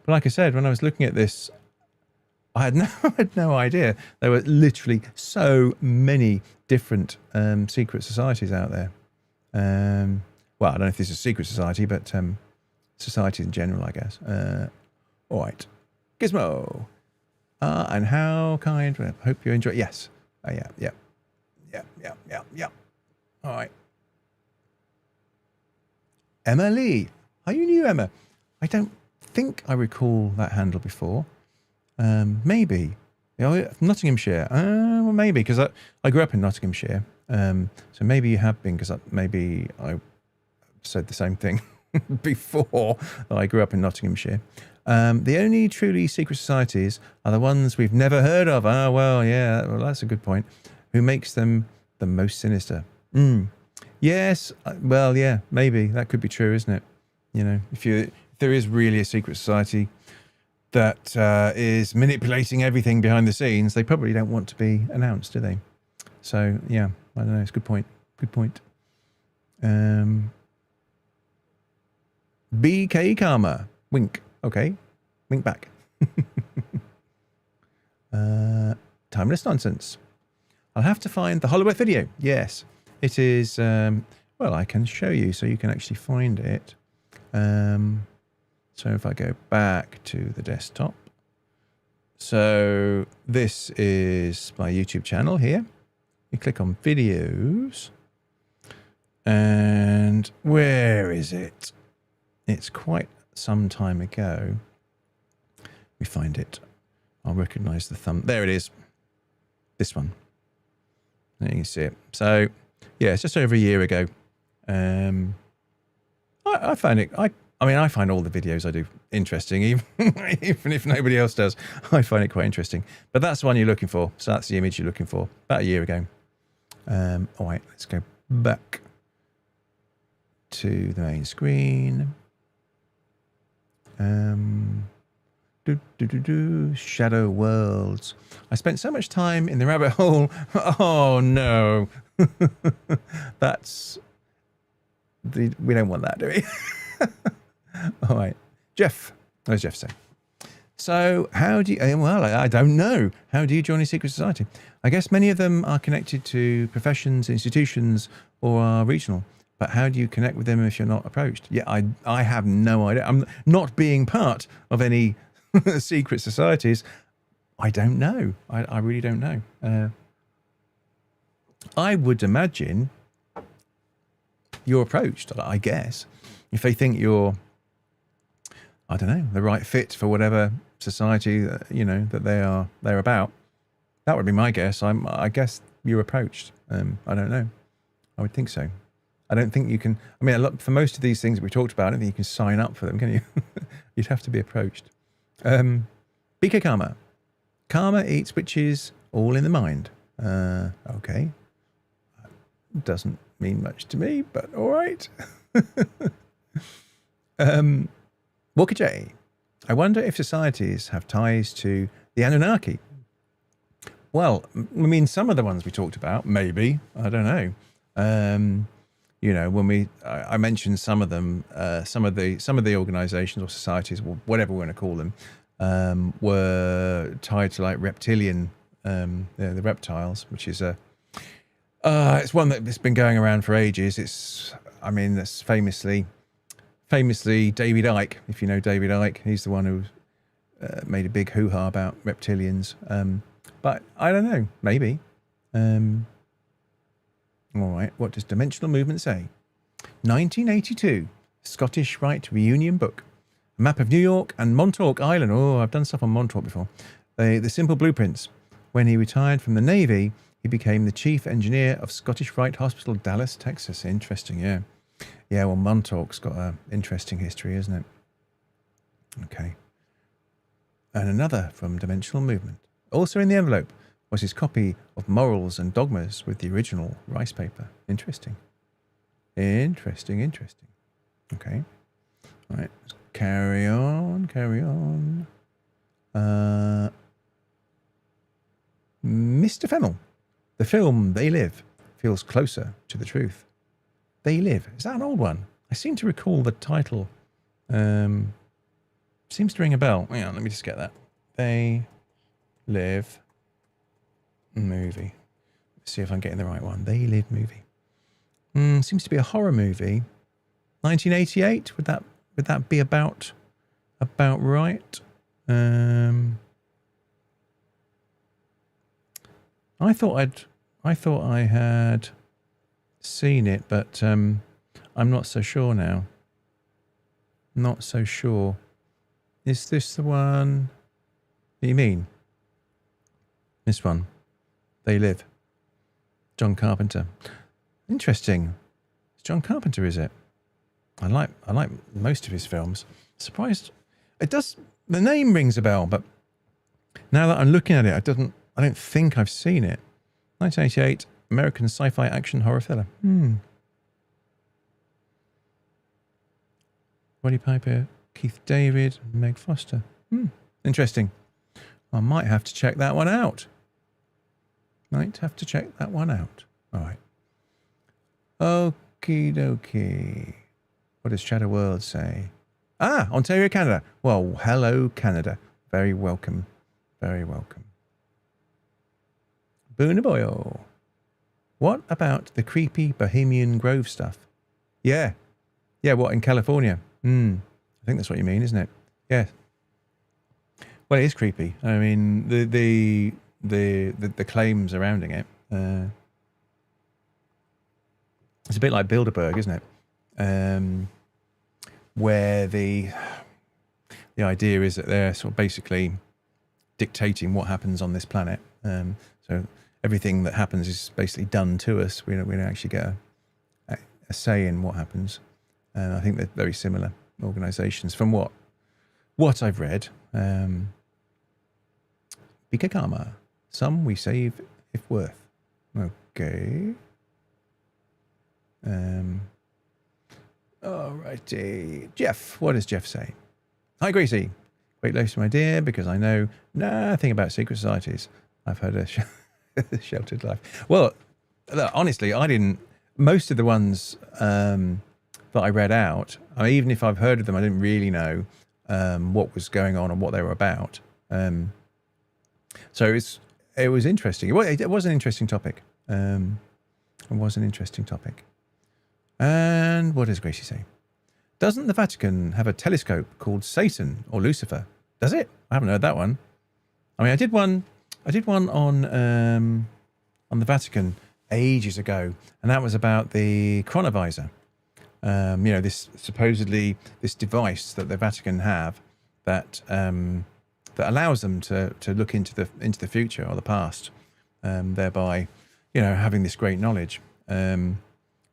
like I said, when I was looking at this, I had no idea there were literally so many different secret societies out there. Well, I don't know if this is a secret society, but societies in general, I guess. All right, Gizmo. And how kind. I hope you enjoy. Yes. Yeah. All right. Emma Lee. Are you new, Emma? I don't think I recall that handle before. Maybe. Oh, yeah, Nottinghamshire. Well, maybe because I grew up in Nottinghamshire. So maybe you have been, because maybe I said the same thing before. I grew up in Nottinghamshire. The only truly secret societies are the ones we've never heard of. Ah, well, yeah, well, that's a good point. Who makes them the most sinister? Yes, well, yeah, maybe that could be true, isn't it? You know, if there is really a secret society that is manipulating everything behind the scenes, they probably don't want to be announced, do they? So, yeah, I don't know. It's a good point. Good point. BK Karma. Wink. Okay. Wink back. Timeless nonsense. I'll have to find the Hollow Earth video. Yes. It is, well, I can show you so you can actually find it. So if I go back to the desktop. So this is my YouTube channel here. You click on videos. And where is it? It's quite some time ago. Let me find it. I'll recognize the thumb. There it is. This one. There you can see it. So, yeah, it's just over a year ago. I find it. I mean, I find all the videos I do interesting, even if nobody else does. I find it quite interesting. But that's the one you're looking for. So that's the image you're looking for. About a year ago. All right, let's go back to the main screen. Shadow worlds. I spent so much time in the rabbit hole. Oh no. We don't want that, do we? All right. Jeff. What does Jeff say? So how do you, well, I don't know. How do you join a secret society? I guess many of them are connected to professions, institutions, or are regional. But how do you connect with them if you're not approached? Yeah, I have no idea. I'm not being part of any secret societies. I don't know. I really don't know. I would imagine you're approached, I guess, if they think you're, I don't know, the right fit for whatever society that they're about. That would be my guess. I guess you're approached. I don't know. I would think so. I don't think you can. I mean, for most of these things that we talked about, I don't think you can sign up for them, can you? You'd have to be approached. BK Karma. Karma eats witches all in the mind. Okay. Doesn't mean much to me, but all right. Walker J. I wonder if societies have ties to the Anunnaki. Well, I mean, some of the ones we talked about, maybe. I don't know. When I mentioned some of them, some of the organizations or societies, or whatever we want to call them, were tied to like reptilian, the reptiles, which is it's one that's been going around for ages. That's famously David Icke. If you know David Icke, he's the one who made a big hoo-ha about reptilians. But I don't know, maybe. All right, what does Dimensional Movement say? 1982, Scottish Rite Reunion Book. A map of New York and Montauk Island. Oh, I've done stuff on Montauk before. The simple blueprints. When he retired from the Navy, he became the chief engineer of Scottish Rite Hospital, Dallas, Texas. Interesting, yeah. Yeah, well, Montauk's got an interesting history, isn't it? Okay. And another from Dimensional Movement. Also in the envelope was his copy of Morals and Dogmas with the original rice paper. Interesting. Interesting. Okay. All right. Let's carry on. Mr. Fennel. The film They Live feels closer to the truth. They Live. Is that an old one? I seem to recall the title. Seems to ring a bell. Hang on, let me just get that. They Live movie. Let's see if I'm getting the right one. They Live movie. Seems to be a horror movie. 1988. Would that be about right? I thought I had seen it, but I'm not so sure now. Not so sure. Is this the one that you mean? This one. They Live. John Carpenter. Interesting. It's John Carpenter, is it? I like most of his films. Surprised. It does. The name rings a bell, but now that I'm looking at it, I don't think I've seen it. 1988 American sci-fi action horror thriller. Roddy Piper, Keith David, Meg Foster. Interesting. I might have to check that one out. All right. Okie dokie. What does Shadow World say? Ontario, Canada. Well, hello, Canada. Very welcome. Very welcome. Boonaboyo. What about the creepy Bohemian Grove stuff? Yeah. Yeah, what, in California? I think that's what you mean, isn't it? Yeah. Well, it is creepy. I mean, the claims surrounding it. It's a bit like Bilderberg, isn't it? Where the idea is that they're sort of basically dictating what happens on this planet. So everything that happens is basically done to us. We don't actually get a say in what happens. I think they're very similar organisations from what I've read. Bika Karma. Some we save if worth. Okay. Alrighty. Jeff, what does Jeff say? Hi, Gracie. Great life, my dear, because I know nothing about secret societies. I've heard a sheltered life. Well, look, honestly, I didn't. Most of the ones that I read out, I mean, even if I've heard of them, I didn't really know what was going on and what they were about. So it was interesting. It was an interesting topic. And what does Gracie say? Doesn't the Vatican have a telescope called Satan or Lucifer? Does it? I haven't heard that one. I mean, I did one on the Vatican ages ago, and that was about the chronovisor. This supposedly this device that the Vatican have that allows them to look into the future or the past, thereby, having this great knowledge.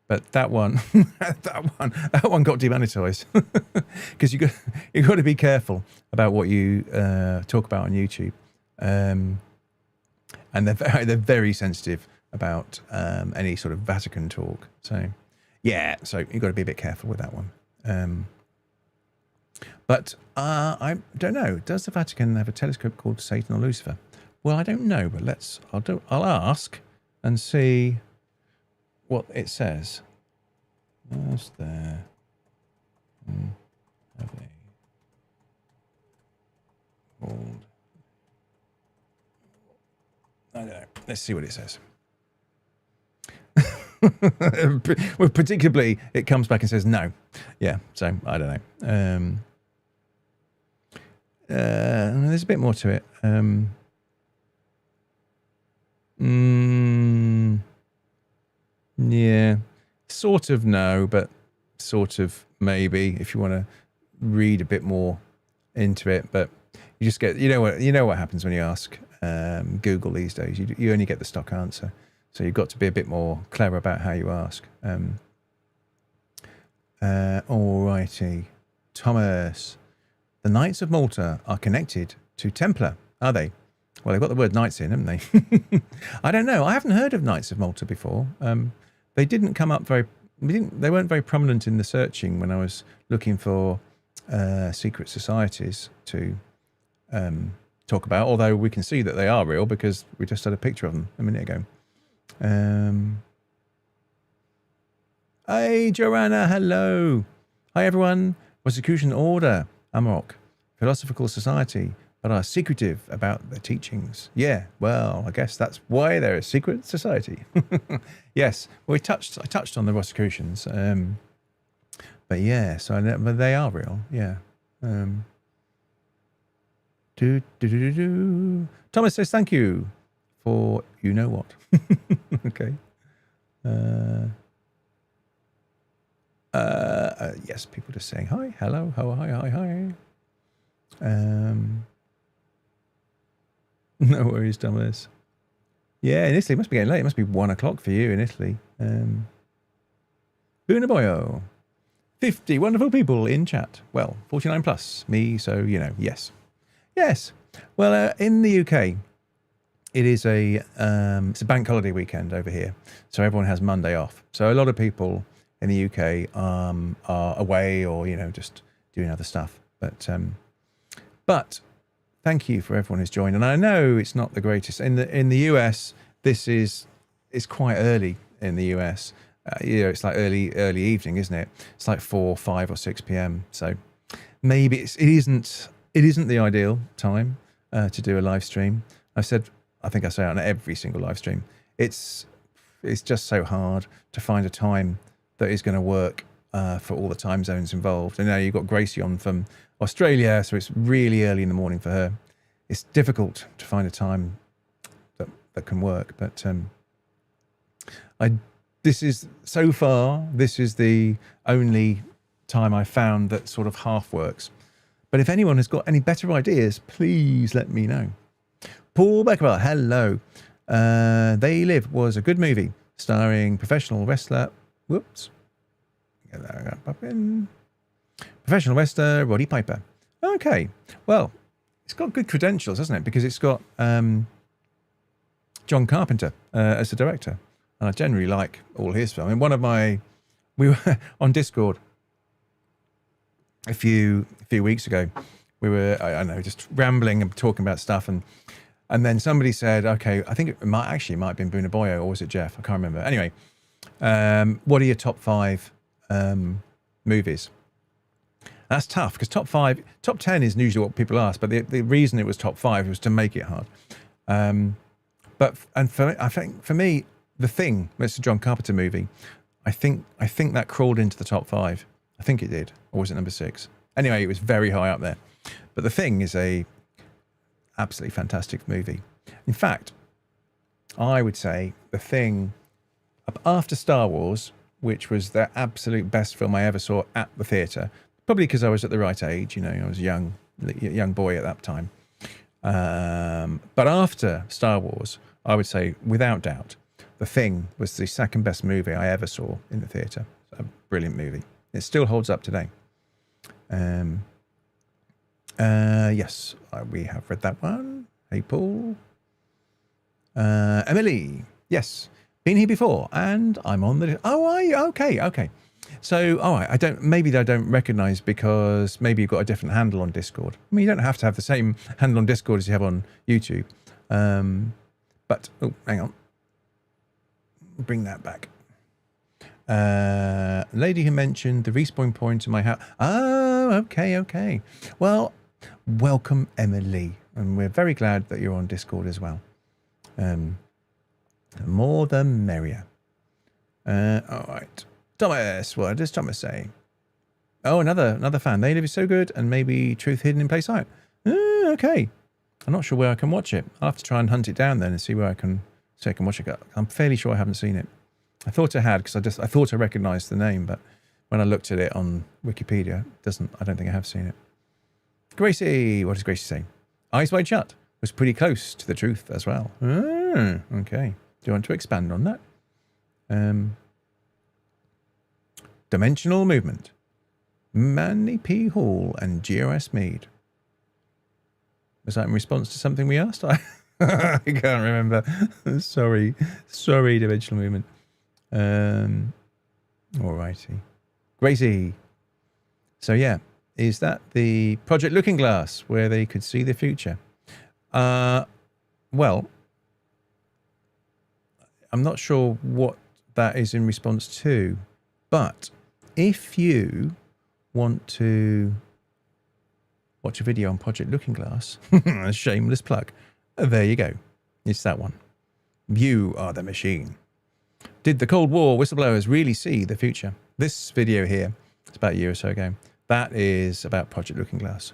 But that one, that one got demonetized because you got to be careful about what you talk about on YouTube, and they're very sensitive about any sort of Vatican talk. So you've got to be a bit careful with that one. But I don't know. Does the Vatican have a telescope called Satan or Lucifer? Well, I don't know, but I'll ask and see what it says. Where's there? Have they called? I don't know. Let's see what it says. Well, particularly, it comes back and says no. Yeah, so I don't know. There's a bit more to it. Yeah, sort of no, but sort of maybe if you want to read a bit more into it. But you just get, you know what happens when you ask Google these days. You only get the stock answer, so you've got to be a bit more clever about how you ask. Alrighty, Thomas. The Knights of Malta are connected to Templar, are they? Well, they've got the word knights in, haven't they? I don't know. I haven't heard of Knights of Malta before. They didn't come up they weren't very prominent in the searching when I was looking for secret societies to talk about, although we can see that they are real because we just had a picture of them a minute ago. Hey, Joanna, hello. Hi, everyone. Rosicrucian Order, Amarok, Philosophical Society, but are secretive about their teachings. Yeah, well, I guess that's why they're a secret society. Yes, well, I touched on the Rosicrucians, but yeah, but they are real. Yeah. Thomas says thank you for you know what. Okay. Yes, people just saying hi, hello, hi. No worries, Thomas. Yeah, in Italy, it must be getting late. It must be 1 o'clock for you in Italy. Buonaboyo. 50 wonderful people in chat. Well, 49 plus me, so, you know, yes. Yes. Well, in the UK, it's a bank holiday weekend over here. So everyone has Monday off. So a lot of people in the UK are away or, you know, just doing other stuff. But thank you for everyone who's joined. And I know it's not the greatest. In the US, it's quite early in the US. You know, it's like early evening, isn't it? It's like 4, 5 or 6 p.m. So maybe it isn't the ideal time to do a live stream. I think I say it on every single live stream. It's just so hard to find a time that is going to work for all the time zones involved. And now you've got Gracie on from Australia, so it's really early in the morning for her. It's difficult to find a time that can work. But this is the only time I found that sort of half works. But if anyone has got any better ideas, please let me know. Paul Beckerell, hello. They Live was a good movie starring professional wrestler. Whoops. Professional wrestler Roddy Piper. Okay. Well, it's got good credentials, hasn't it? Because it's got John Carpenter as the director. And I generally like all his films. I mean, we were on Discord a few weeks ago. We were, I don't know, just rambling and talking about stuff. And then somebody said, okay, I think it might have been Buonaboyo, or was it Jeff? I can't remember. Anyway, what are your top 5 movies? That's tough because top 10 is usually what people ask. But the reason it was top 5 was to make it hard. I think for me, The Thing, it's a John Carpenter movie. I think that crawled into the top 5. I think it did, or was it number 6? Anyway, it was very high up there. But The Thing is a absolutely fantastic movie. In fact, I would say The Thing, after Star Wars, which was the absolute best film I ever saw at the theatre, probably because I was at the right age, you know, I was a young boy at that time. But after Star Wars, I would say, without doubt, The Thing was the second best movie I ever saw in the theatre. A brilliant movie. It still holds up today. Yes, we have read that one. Hey, Paul. Emily. Yes, been here before, and I'm on the. Oh, are you? Okay. So, all right. Maybe I don't recognise because maybe you've got a different handle on Discord. I mean, you don't have to have the same handle on Discord as you have on YouTube. But hang on. Bring that back. Lady who mentioned the respawn point in my house. Oh, okay. Well, welcome, Emily, and we're very glad that you're on Discord as well. The more the merrier. All right, Thomas. What does Thomas say? Oh, another fan. They Live is so good, and maybe Truth Hidden in Plain Sight. Okay. I'm not sure where I can watch it. I'll have to try and hunt it down then and see where I can watch it. I'm fairly sure I haven't seen it. I thought I had because I thought I recognised the name, but when I looked at it on Wikipedia, I don't think I have seen it. Gracie, what does Gracie say? Eyes Wide Shut was pretty close to the truth as well. Okay. Do you want to expand on that? Dimensional Movement. Manny P. Hall and GOS Mead. Was that in response to something we asked? I can't remember. Sorry, Dimensional Movement. Alrighty. Gracie. So yeah, is that the Project Looking Glass where they could see the future? Well, I'm not sure what that is in response to, but if you want to watch a video on Project Looking Glass, a shameless plug, there you go. It's that one. You are the machine. Did the Cold War whistleblowers really see the future? This video here, it's about a year or so ago, that is about Project Looking Glass.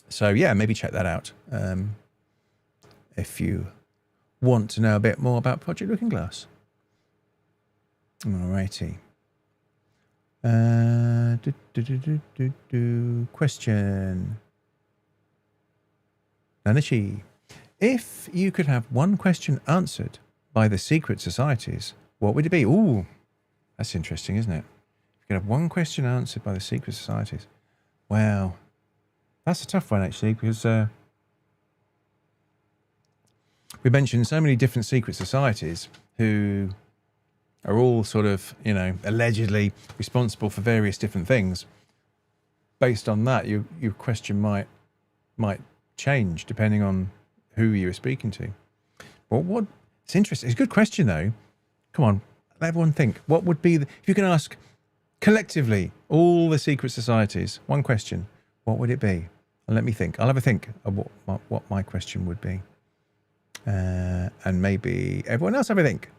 So yeah, maybe check that out if you want to know a bit more about Project Looking Glass. Alrighty. Question. Nanachi. If you could have one question answered by the secret societies, what would it be? Ooh, that's interesting, isn't it? You could have one question answered by the secret societies. Wow. That's a tough one, actually, because we mentioned so many different secret societies who are all sort of, you know, allegedly responsible for various different things. Based on that, your question might change depending on who you were speaking to. Well, what? It's interesting. It's a good question, though. Come on, let everyone think. What would be if you can ask collectively all the secret societies one question? What would it be? And let me think. I'll have a think of what my question would be, and maybe everyone else have a think.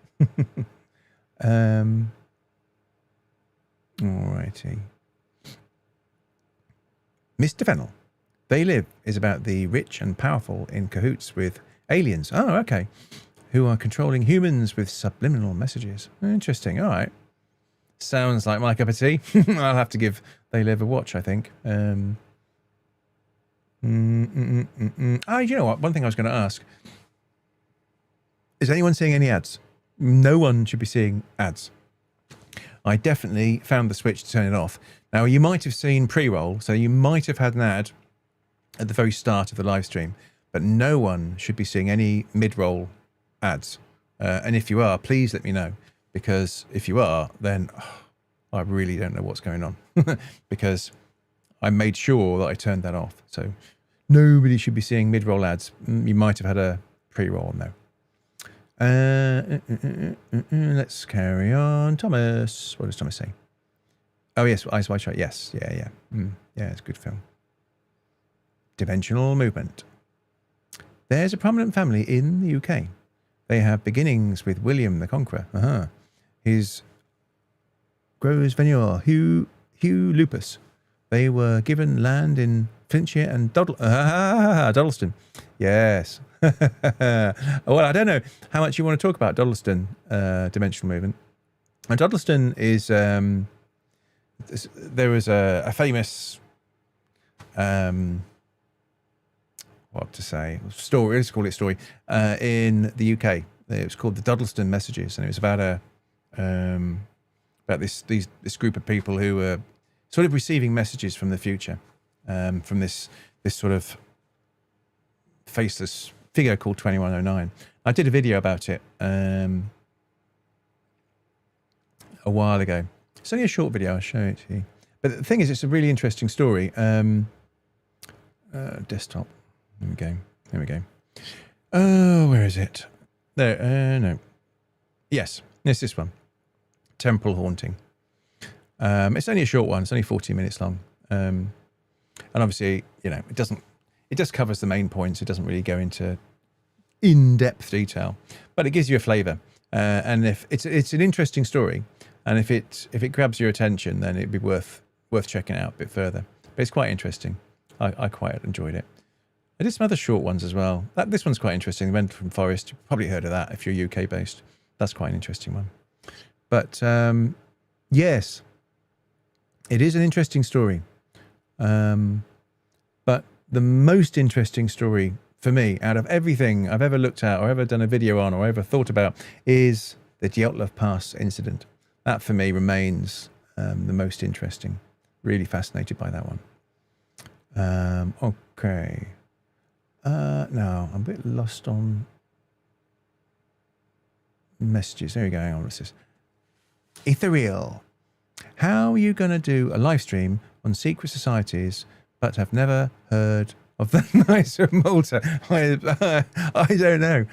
Alrighty. Mr. Fennel. They Live is about the rich and powerful in cahoots with aliens. Oh, okay. Who are controlling humans with subliminal messages. Interesting. All right. Sounds like my cup of tea. I'll have to give They Live a watch, I think. Oh, you know what? One thing I was going to ask. Is anyone seeing any ads? No one should be seeing ads. I definitely found the switch to turn it off. Now, you might have seen pre-roll, so you might have had an ad at the very start of the live stream, but no one should be seeing any mid-roll ads. And if you are, please let me know, because if you are, then I really don't know what's going on, because I made sure that I turned that off. So nobody should be seeing mid-roll ads. You might have had a pre-roll, no. Let's carry on. Thomas, what does Thomas say? Oh yes, Eyes Wide Shut. Yes, yeah. Yeah, it's a good film. Dimensional movement. There's a prominent family in the UK. They have beginnings with William the Conqueror. His Gros Veneur, Hugh Lupus. They were given land in Flintshire and Dudleston. Yes. Well, I don't know how much you want to talk about Dudleston dimensional movement. And Dudleston is there was a famous what to say story. Let's call it story in the UK. It was called the Dudleston Messages, and it was about this group of people who were sort of receiving messages from the future, from this sort of faceless figure called 2109. I did a video about it a while ago. It's only a short video. I'll show it to you. But the thing is, it's a really interesting story. Desktop. Here we go. Oh, where is it? There. No. Yes, it's this one. Temple Haunting. It's only a short one. It's only 40 minutes long. And obviously, you know, it just covers the main points. It doesn't really go into in-depth detail, but it gives you a flavour. And if it's an interesting story, and if it grabs your attention, then it'd be worth checking out a bit further. But it's quite interesting. I quite enjoyed it. I did some other short ones as well. This one's quite interesting. The Men from Forest. You've probably heard of that if you're UK based. That's quite an interesting one. But yes, it is an interesting story. But the most interesting story for me, out of everything I've ever looked at or ever done a video on or ever thought about, is the Dyatlov Pass incident. That for me remains the most interesting. Really fascinated by that one. Okay. Now, I'm a bit lost on messages. There we go. Hang on. What's this? Ethereal. How are you going to do a live stream on secret societies but have never heard of the Knights of Malta? I don't know.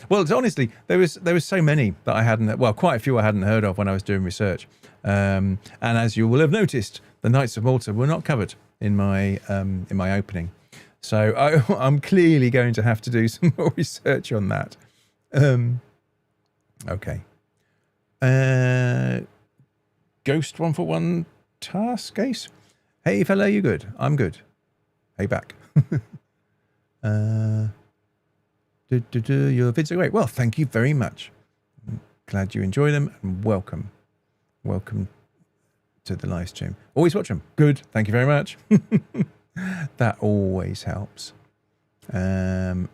Well, honestly, there was so many that I hadn't. Well, quite a few I hadn't heard of when I was doing research. And as you will have noticed, the Knights of Malta were not covered in my opening. So I'm clearly going to have to do some more research on that. Okay. Ghost 141 task, Ace. Hey, fella, you good? I'm good. Hey, back. Your vids are great. Well, thank you very much. I'm glad you enjoy them, and welcome to the live stream. Always watch them. Good. Thank you very much. That always helps. And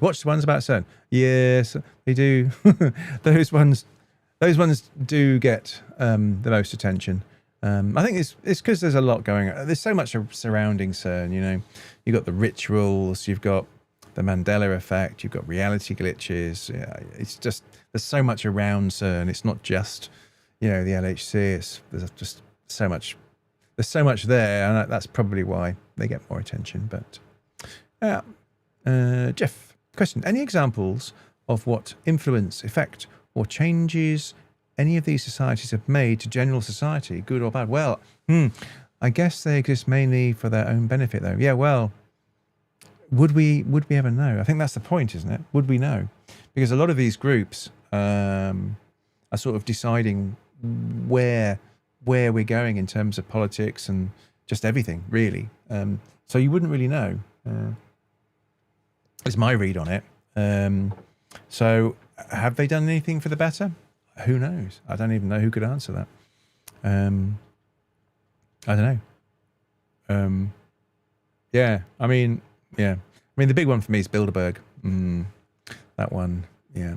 watch the ones about CERN. Yes, they do. those ones do get the most attention. I think it's because there's a lot going on. There's so much surrounding CERN. You know, you've got the rituals, you've got the Mandela effect, you've got reality glitches. Yeah, it's just there's so much around CERN. It's not just the LHC. There's just so much. There's so much there, and that's probably why they get more attention. But Jeff, question: any examples of what influence, effect, or changes any of these societies have made to general society, good or bad? Well, I guess they exist mainly for their own benefit, though. Yeah, well, would we ever know? I think that's the point, isn't it? Would we know? Because a lot of these groups are sort of deciding where we're going in terms of politics and just everything, really. So you wouldn't really know. Is my read on it. So have they done anything for the better? Who knows? I don't even know who could answer that. I don't know. Yeah, I mean, the big one for me is Bilderberg. That one, yeah,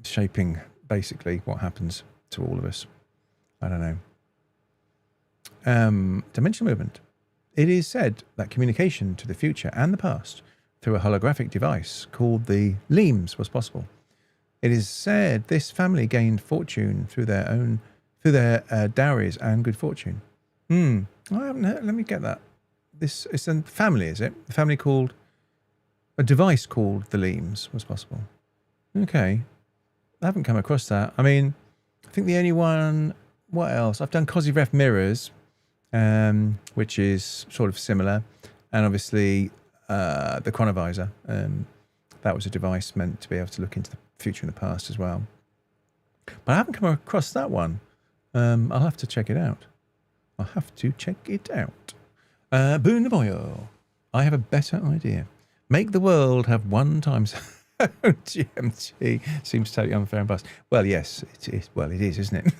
shaping basically what happens to all of us. I don't know. Dimensional movement. It is said that communication to the future and the past through a holographic device called the Leams was possible. It is said this family gained fortune through their dowries and good fortune. I haven't heard. Let me get that. It's a family, is it? A family called a device called the Leams was possible. Okay, I haven't come across that. I mean, I think the only one. What else? I've done Cosy-Ref mirrors, which is sort of similar, and obviously the chronovisor. That was a device meant to be able to look into the future and the past as well. But I haven't come across that one. I'll have to check it out. Boon the Boyo. I have a better idea. Make the world have one time zone. GMT seems totally unfair and biased. Well, yes, it is. Well, it is, isn't it?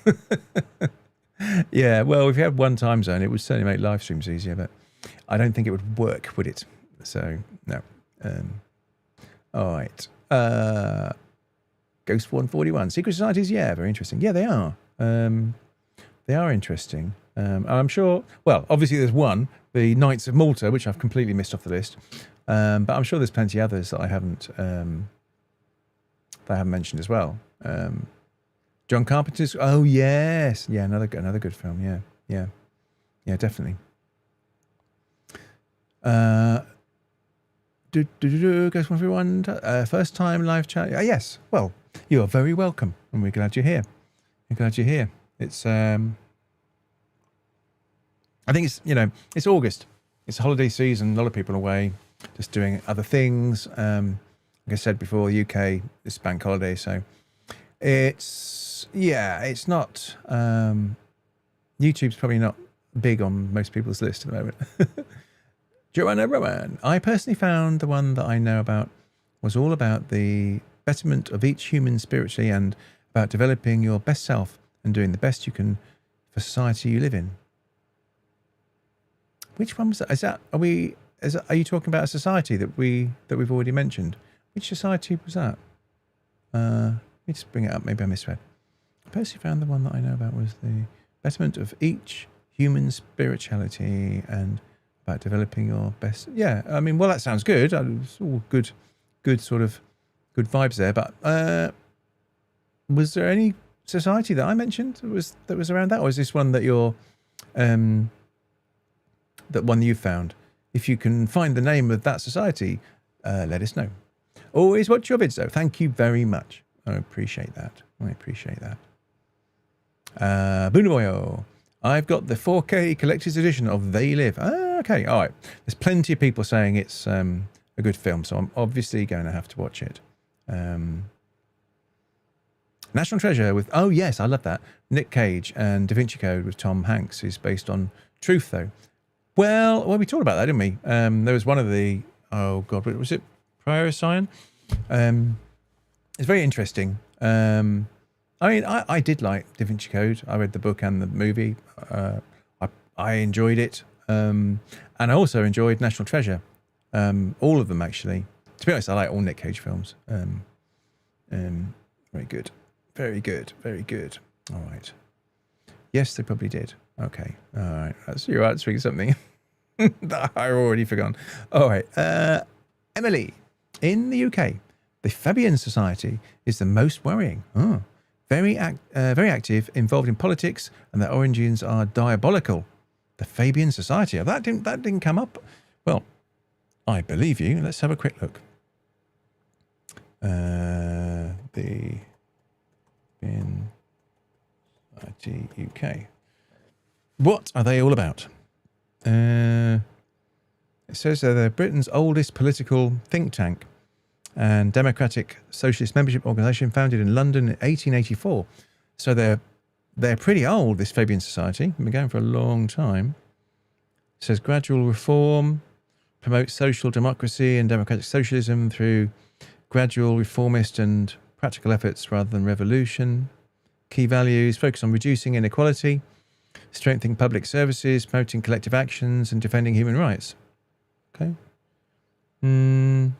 Yeah, well, if you had one time zone, it would certainly make live streams easier, but I don't think it would work, would it? So, no. All right. Ghost 141. Secret societies, yeah, very interesting. Yeah, they are. They are interesting. I'm sure, well, obviously there's one, the Knights of Malta, which I've completely missed off the list. But I'm sure there's plenty others that I haven't mentioned as well. John Carpenter's. Oh yes, yeah, another good film. Yeah, definitely. Goes for everyone. First time live chat. Yes. Well, you are very welcome, and we're glad you're here. It's. I think it's it's August. It's holiday season. A lot of people are away, just doing other things. Like I said before, UK is bank holiday, so it's not. YouTube's probably not big on most people's list at the moment. Joanna Rowan. I personally found the one that I know about was all about the betterment of each human spiritually and about developing your best self and doing the best you can for society you live in. Which one was that? Are you talking about a society that we've already mentioned? Which society was that? Let me just bring it up. Maybe I misread. I personally found the one that I know about was the betterment of each human spirituality and about developing your best. Yeah, I mean, well, that sounds good. It's all good sort of good vibes there. But was there any society that I mentioned that was around that, or is this one that you're that one you found? If you can find the name of that society, let us know. Always watch your vids though. Thank you very much. I appreciate that. Boonaboyo. I've got the 4K collector's edition of They Live. Okay, all right. There's plenty of people saying it's a good film, so I'm obviously going to have to watch it. National Treasure with, oh yes, I love that. Nick Cage and Da Vinci Code with Tom Hanks is based on truth though. Well, we talked about that, didn't we? There was one of the, oh God, was it Priory Sion? It's very interesting. I mean, I did like Da Vinci Code. I read the book and the movie. I enjoyed it. And I also enjoyed National Treasure. All of them, actually. To be honest, I like all Nick Cage films. Very good. Very good. Very good. All right. Yes, they probably did. Okay. All right. You're answering something that I've already forgotten. All right. Emily, in the UK, the Fabian Society is the most worrying. Oh, very active, involved in politics, and their origins are diabolical. The Fabian Society. Oh, that didn't come up. Well, I believe you. Let's have a quick look. The Fabian Society UK. What are they all about? It says they're Britain's oldest political think tank and democratic socialist membership organisation, founded in London in 1884. So they're pretty old, this Fabian Society. They've been going for a long time. It says gradual reform, promote social democracy and democratic socialism through gradual reformist and practical efforts rather than revolution. Key values, focus on reducing inequality, strengthening public services, promoting collective actions, and defending human rights. Okay. No,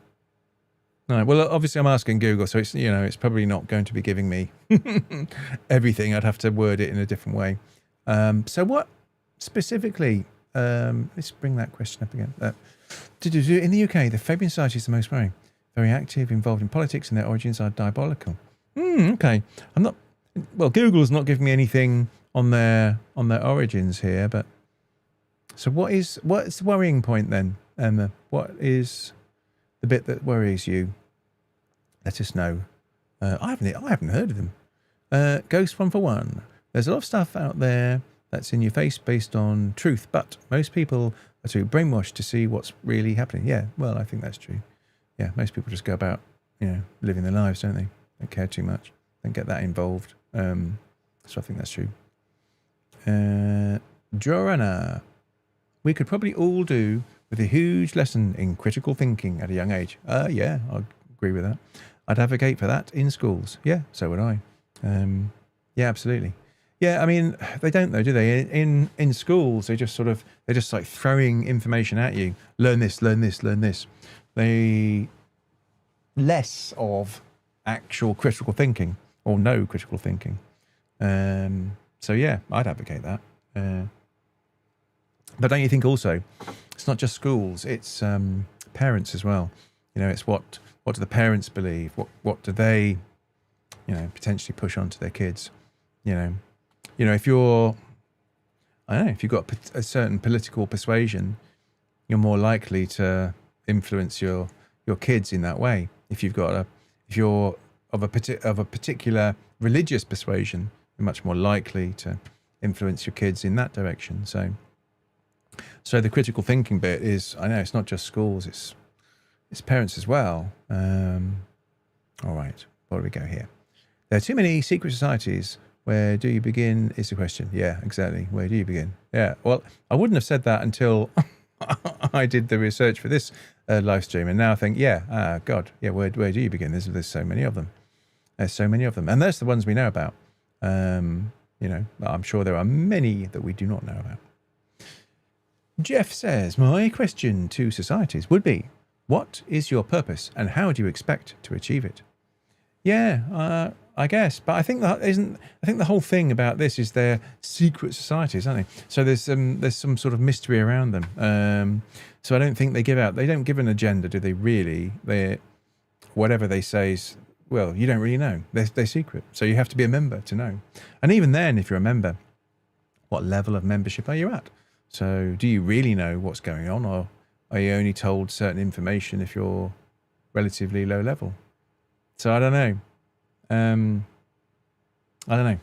well, obviously I'm asking Google, so it's probably not going to be giving me everything. I'd have to word it in a different way. So what specifically, let's bring that question up again. In the UK, the Fabian Society is the most worrying. Very active, involved in politics, and their origins are diabolical. Okay. Google's not giving me anything on their origins here, but so what's the worrying point then, Emma? What is the bit that worries you? Let us know. I haven't heard of them. Ghost 1 for 1. There's a lot of stuff out there that's in your face based on truth, but most people are too brainwashed to see what's really happening. Yeah, well, I think that's true. Yeah, most people just go about, living their lives, don't they? Don't care too much. Don't get that involved. So I think that's true. Joanna, we could probably all do with a huge lesson in critical thinking at a young age. Yeah, I agree with that. I'd advocate for that in schools. Yeah, so would I. Yeah, absolutely. Yeah, I mean, they don't though, do they? In schools, they're just like throwing information at you. Learn this, learn this, learn this. They less of actual critical thinking or no critical thinking. So yeah, I'd advocate that. But don't you think also, it's not just schools, it's parents as well. It's what do the parents believe? What do they, potentially push onto their kids? If you're, I don't know, if you've got a certain political persuasion, you're more likely to influence your kids in that way. If you're of a particular religious persuasion, you're much more likely to influence your kids in that direction. So the critical thinking bit is, I know it's not just schools, it's parents as well. All right, where do we go here? There are too many secret societies. Where do you begin is the question. Yeah, exactly. Where do you begin? Yeah, well, I wouldn't have said that until I did the research for this live stream. And now I think, God, yeah, where do you begin? There's so many of them. There's so many of them. And that's the ones we know about. I'm sure there are many that we do not know about. Jeff says, my question to societies would be, what is your purpose and how do you expect to achieve it? Yeah, I guess, but I think the whole thing about this is they're secret societies, aren't they? So there's some sort of mystery around them. So I don't think they don't give an agenda, do they really? Whatever they say is, well, you don't really know. They're secret. So you have to be a member to know. And even then, if you're a member, what level of membership are you at? So do you really know what's going on, or are you only told certain information if you're relatively low level? So I don't know.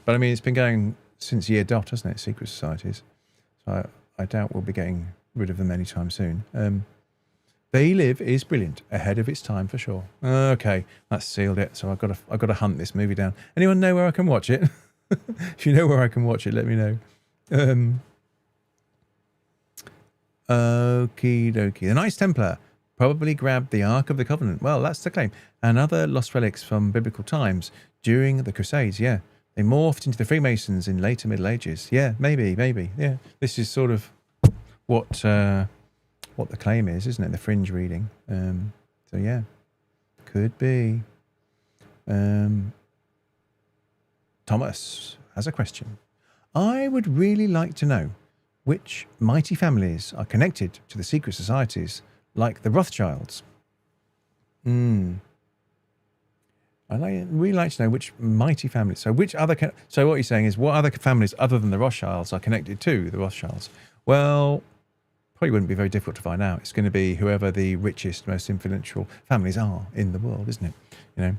But I mean, it's been going since year dot, hasn't it? Secret societies. So I doubt we'll be getting rid of them anytime soon. They Live is brilliant, ahead of its time for sure. Okay, that's sealed it. So I've got to hunt this movie down. Anyone know where I can watch it? If you know where I can watch it, let me know. Okie dokie. The Knights Templar probably grabbed the Ark of the Covenant. Well, that's the claim. And other lost relics from biblical times during the Crusades. Yeah, they morphed into the Freemasons in later Middle Ages. Yeah, maybe. Yeah, this is sort of what the claim is, isn't it? The fringe reading. So yeah, could be. Thomas has a question. I would really like to know which mighty families are connected to the secret societies, like the Rothschilds. I'd really like to know which mighty families. So which other? So what you're saying is, what other families other than the Rothschilds are connected to the Rothschilds? Well, probably wouldn't be very difficult to find out. It's going to be whoever the richest, most influential families are in the world, isn't it? You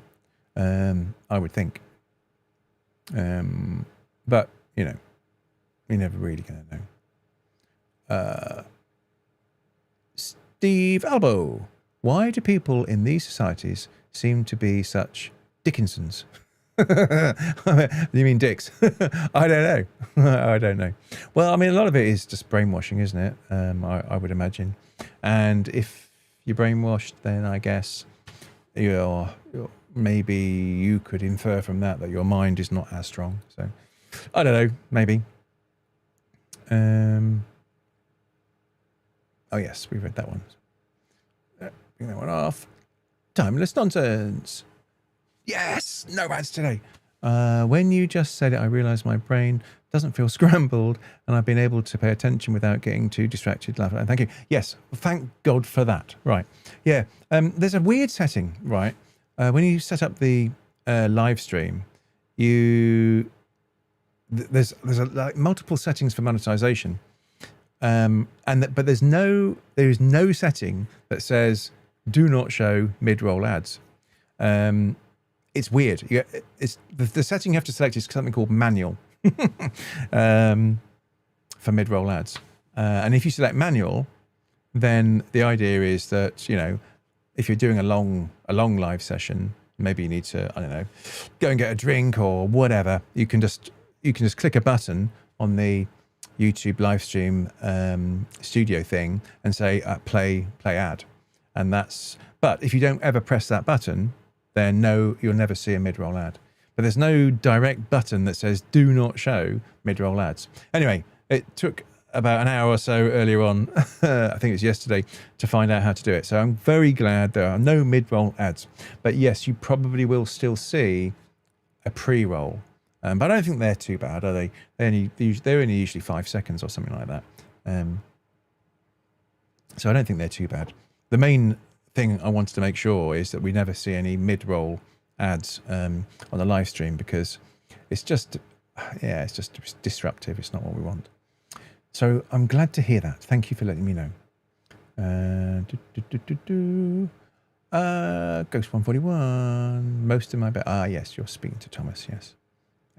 know, I would think. But you know, you're never really going to know. Steve Albo, why do people in these societies seem to be such Dickinsons? You mean dicks? I don't know. I don't know. Well, I mean, a lot of it is just brainwashing, isn't it? I would imagine. And if you're brainwashed, then I guess maybe you could infer from that your mind is not as strong. So I don't know. Maybe. Oh yes, we read that one. Bring that one off. Timeless nonsense. Yes, no ads today. When you just said it, I realised my brain doesn't feel scrambled, and I've been able to pay attention without getting too distracted. Thank you. Yes, thank God for that. Right. Yeah. There's a weird setting, right? When you set up the live stream, there's like multiple settings for monetization, but there is no setting that says do not show mid-roll ads. It's weird. It's the setting you have to select is something called manual for mid-roll ads. And if you select manual, then the idea is that, you know, if you're doing a long live session, maybe you need to, I don't know, go and get a drink or whatever. You can just click a button on the YouTube live stream studio thing and say play ad, and but if you don't ever press that button, then you'll never see a mid-roll ad. But there's no direct button that says do not show mid-roll ads. Anyway, it took about an hour or so earlier on, I think it was yesterday, to find out how to do it. So I'm very glad there are no mid-roll ads. But yes, you probably will still see a pre-roll. But I don't think they're too bad, are they? They're only usually 5 seconds or something like that. So I don't think they're too bad. The main thing I wanted to make sure is that we never see any mid-roll ads on the live stream, because it's just disruptive. It's not what we want. So I'm glad to hear that. Thank you for letting me know. Ghost 141. Most of my yes, you're speaking to Thomas. Yes.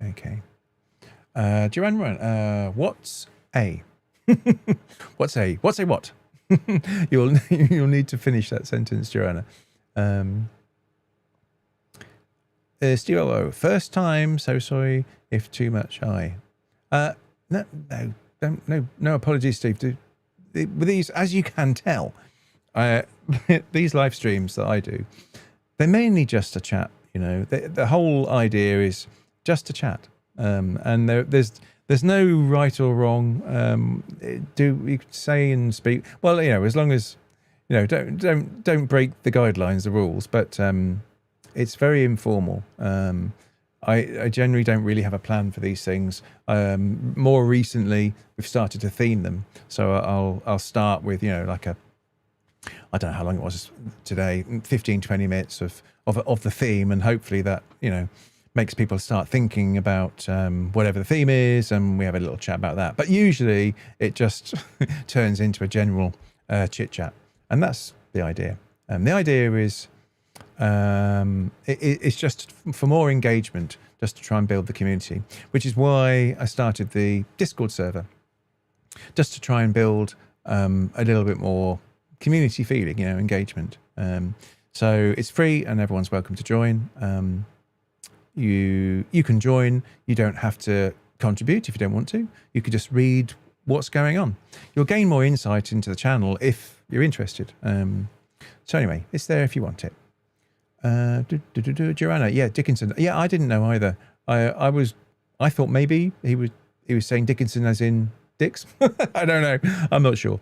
Okay. Duran Run. What's a? What's a what? You'll need to finish that sentence, Joanna. Steve O. First time, so sorry if too much no apologies, Steve. With these, as you can tell, these live streams that I do, they're mainly just a chat. You know, the whole idea is just a chat, and there's no right or wrong. You could say and speak. Well, you know, as long as you know, don't break the guidelines, the rules. But it's very informal. I generally don't really have a plan for these things. More recently, we've started to theme them. So I'll start with, you know, like I don't know how long it was today, 15, 20 minutes of the theme, and hopefully that, you know, makes people start thinking about whatever the theme is, and we have a little chat about that. But usually it just turns into a general chit chat, and that's the idea. The idea is it's just for more engagement, just to try and build the community, which is why I started the Discord server, just to try and build a little bit more community feeling, you know, engagement. So it's free and everyone's welcome to join. You can join. You don't have to contribute if you don't want to. You could just read what's going on. You'll gain more insight into the channel if you're interested. So anyway, it's there if you want it. Joanna, yeah, Dickinson. Yeah, I didn't know either. I thought maybe he was saying Dickinson as in dicks. I don't know. I'm not sure.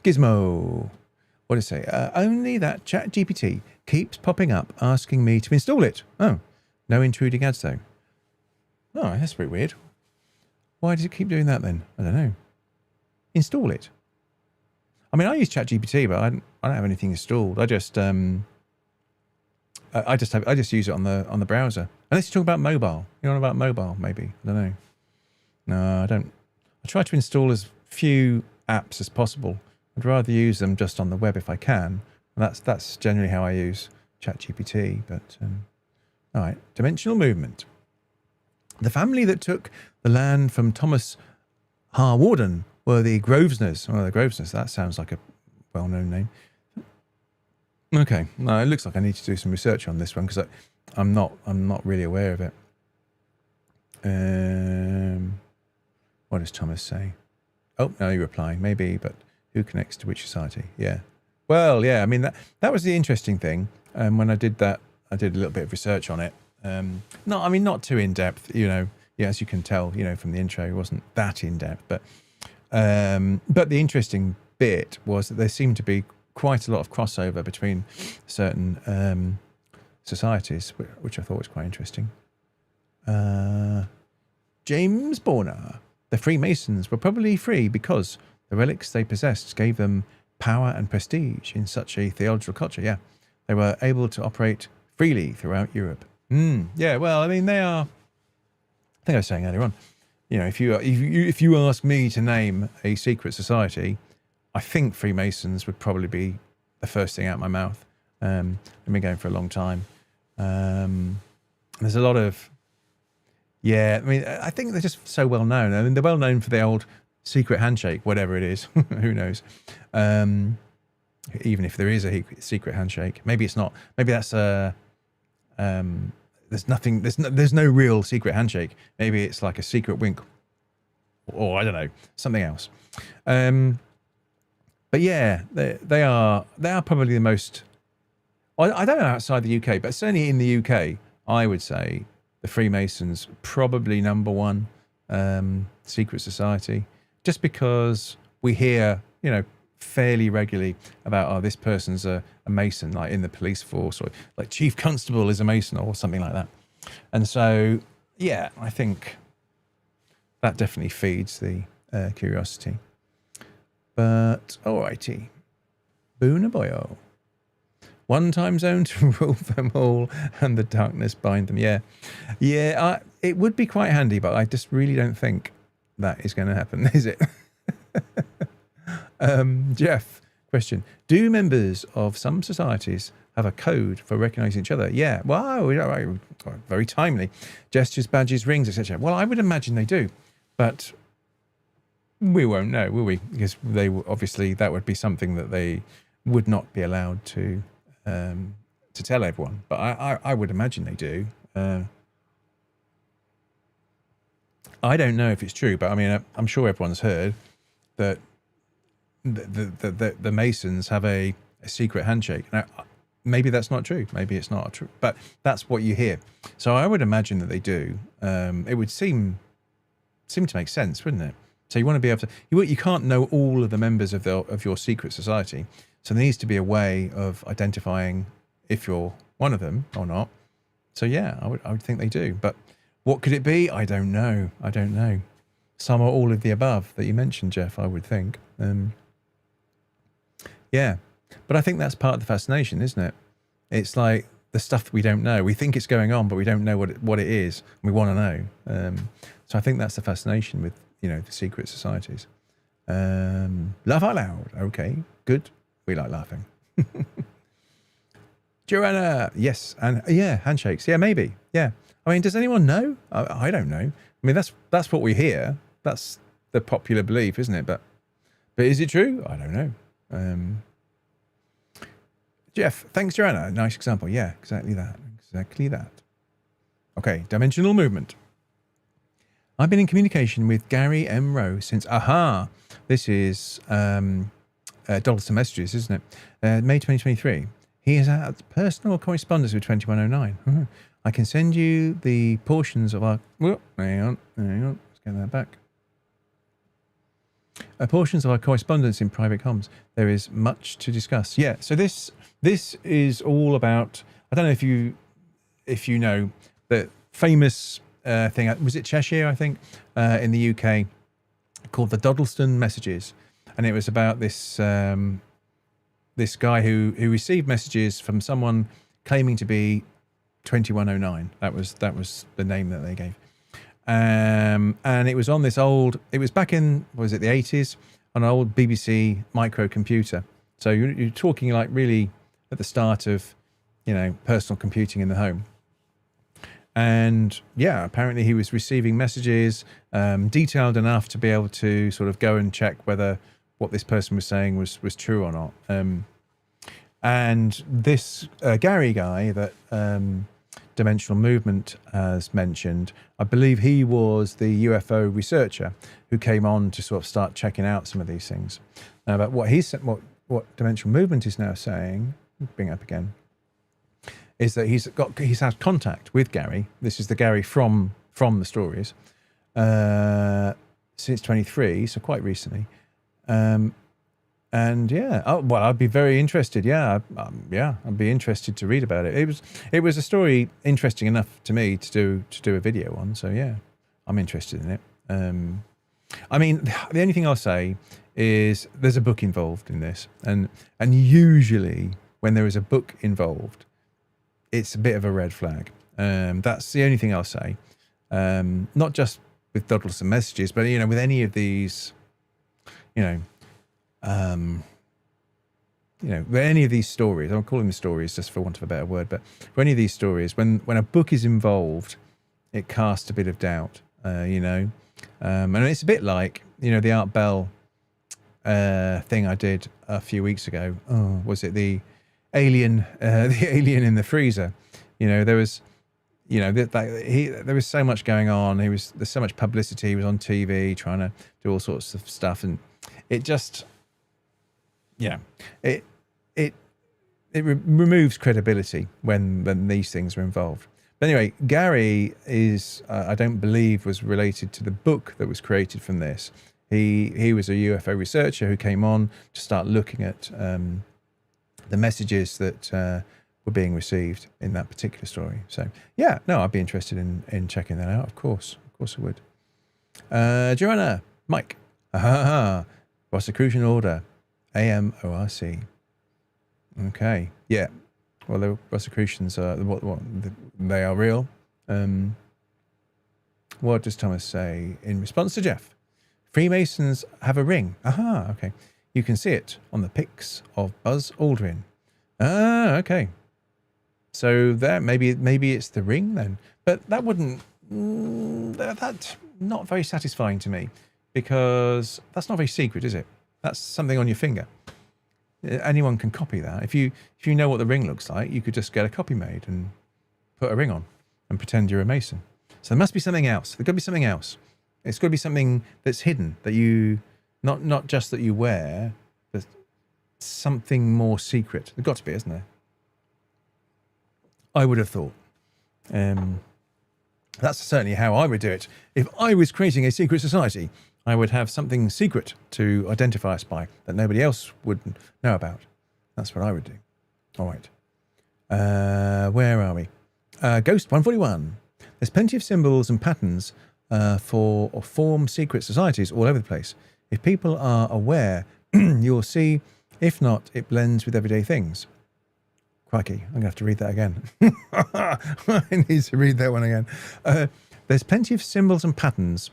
Gizmo. What did it say? Only that ChatGPT keeps popping up asking me to install it. Oh, no intruding ads though. Oh, that's pretty weird. Why does it keep doing that then? I don't know. Install it. I mean, I use ChatGPT, but I don't have anything installed. I just use it on the browser. Unless you talk about mobile. You know about mobile, maybe. I don't know. No, I don't. I try to install as few apps as possible. I'd rather use them just on the web if I can. And that's generally how I use ChatGPT. But all right, dimensional movement. The family that took the land from Thomas Harwarden were the Grosvenors. Oh, the Grosvenors. That sounds like a well-known name. Okay, no, it looks like I need to do some research on this one because I'm not really aware of it. What does Thomas say? Oh, no, you're replying. Maybe, but who connects to which society? Yeah. Well, yeah, I mean, that was the interesting thing. When I did that, I did a little bit of research on it. Not too in-depth, you know. Yeah, as you can tell, you know, from the intro, it wasn't that in-depth. But the interesting bit was that there seemed to be quite a lot of crossover between certain societies, which I thought was quite interesting. James Borner. The Freemasons were probably free because the relics they possessed gave them power and prestige in such a theological culture. Yeah, they were able to operate freely throughout Europe. Yeah, well, I mean, they are. I think I was saying earlier on. You know, if you ask me to name a secret society, I think Freemasons would probably be the first thing out of my mouth. They've been going for a long time. There's a lot of. Yeah, I mean, I think they're just so well known. I mean, they're well known for the old secret handshake, whatever it is. Who knows? Even if there is a secret handshake, maybe it's not. Maybe that's a. There's nothing. There's no real secret handshake. Maybe it's like a secret wink, or I don't know, something else. But yeah, they are probably the most. I don't know outside the UK, but certainly in the UK, I would say the Freemasons probably number one secret society, just because we hear, you know, fairly regularly about this person's a Mason, like in the police force, or like Chief Constable is a Mason or something like that. And so yeah, I think that definitely feeds the curiosity. But alrighty, Boonaboyo. One time zone to rule them all and the darkness bind them. Yeah, it would be quite handy, but I just really don't think that is going to happen, is it? Jeff, question. Do members of some societies have a code for recognizing each other? Yeah, wow, very timely. Gestures, badges, rings, etc. Well, I would imagine they do, but we won't know, will we? Because they obviously, that would be something that they would not be allowed to tell everyone. But I would imagine they do. I don't know if it's true, but I mean, I'm sure everyone's heard that the Masons have a secret handshake. Now, maybe that's not true. Maybe it's not true, but that's what you hear. So I would imagine that they do. It would seem to make sense, wouldn't it? So you want to be able to. You can't know all of the members of your secret society. So there needs to be a way of identifying if you're one of them or not. So yeah, I would think they do. But what could it be? I don't know. Some or all of the above that you mentioned, Jeff, I would think. Yeah, but I think that's part of the fascination, isn't it? It's like the stuff that we don't know. We think it's going on, but we don't know what it is. We want to know. So I think that's the fascination with, you know, the secret societies. Laugh out loud. Okay, good. We like laughing. Joanna, yes, and yeah, handshakes. Yeah, maybe. Yeah. I mean, does anyone know? I don't know. I mean, that's what we hear. That's the popular belief, isn't it? But is it true? I don't know. Jeff, thanks, Joanna. Nice example. Yeah, exactly that. Okay, dimensional movement. I've been in communication with Gary M. Rowe since, this is Dollars Messages, isn't it? May 2023. He has had personal correspondence with 2109. I can send you the portions of our... Well, hang on. Let's get that back. Portions of our correspondence in private comms. There is much to discuss. Yeah, so this is all about... I don't know if you know the famous thing. Was it Cheshire, I think, in the UK, called the Doddleston Messages. And it was about this this guy who received messages from someone claiming to be 2109. That was the name that they gave. And it was on this old, it was back in, was it the 80s, on an old BBC microcomputer. So you're talking like really at the start of, you know, personal computing in the home. And yeah, apparently he was receiving messages detailed enough to be able to sort of go and check whether what this person was saying was true or not. And this Gary guy that Dimensional Movement has mentioned, I believe he was the UFO researcher who came on to sort of start checking out some of these things. But what what Dimensional Movement is now saying, bring it up again, is that he's had contact with Gary. This is the Gary from the stories since 23, so quite recently. And yeah, well, I'd be very interested. Yeah, I'd be interested to read about it. It was a story interesting enough to me to do a video on. So yeah, I'm interested in it. I mean, the only thing I'll say is there's a book involved in this, and usually when there is a book involved, it's a bit of a red flag. That's the only thing I'll say. Not just with Doddleston Messages, but you know, with any of these, you know, with any of these stories, I'm calling them stories just for want of a better word, but for any of these stories, when a book is involved, it casts a bit of doubt, you know. And it's a bit like, you know, the Art Bell thing I did a few weeks ago. Oh, was it the alien in the freezer? You know, there was, you know, there was so much going on. There's so much publicity. He was on TV trying to do all sorts of stuff, and it just, yeah, it removes credibility when these things are involved. But anyway, Gary is, I don't believe, was related to the book that was created from this. He was a UFO researcher who came on to start looking at the messages that were being received in that particular story. So yeah, no, I'd be interested in checking that out. Of course I would. Joanna, Mike, Rosicrucian Order, AMORC. Okay, yeah. Well, the Rosicrucians are they are real. What does Thomas say in response to Jeff? Freemasons have a ring. Aha, okay. You can see it on the pics of Buzz Aldrin. Ah, okay. So there, maybe it's the ring then. But that wouldn't. That's not very satisfying to me, because that's not very secret, is it? That's something on your finger. Anyone can copy that. If you know what the ring looks like, you could just get a copy made and put a ring on and pretend you're a Mason. So there must be something else. There's got to be something else. It's got to be something that's hidden, that you not just that you wear, but something more secret. There's got to be, isn't there? I would have thought. That's certainly how I would do it. If I was creating a secret society, I would have something secret to identify us by that nobody else would know about. That's what I would do. All right. Where are we? Ghost 141. There's plenty of symbols and patterns for or form secret societies all over the place. If people are aware, you'll see. If not, it blends with everyday things. Crikey, I'm going to have to read that again. I need to read that one again. There's plenty of symbols and patterns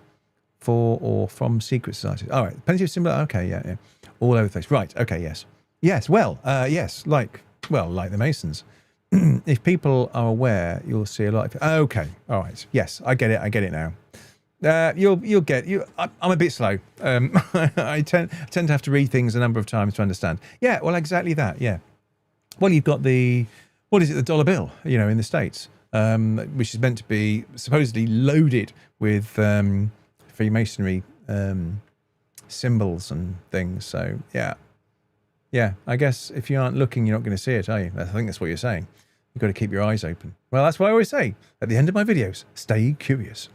for or from secret societies. All right, plenty of symbols. Okay, yeah. All over the place. Right, okay, yes. Yes, well, yes, like the Masons. If people are aware, you'll see a lot of... Okay, all right. Yes, I get it now. You'll get... I'm a bit slow. I tend to have to read things a number of times to understand. Yeah, well, exactly that, yeah. Well, you've got the dollar bill, you know, in the States, which is meant to be supposedly loaded with Freemasonry symbols and things. So, yeah, I guess if you aren't looking, you're not going to see it, are you? I think that's what you're saying. You've got to keep your eyes open. Well, that's what I always say at the end of my videos. Stay curious.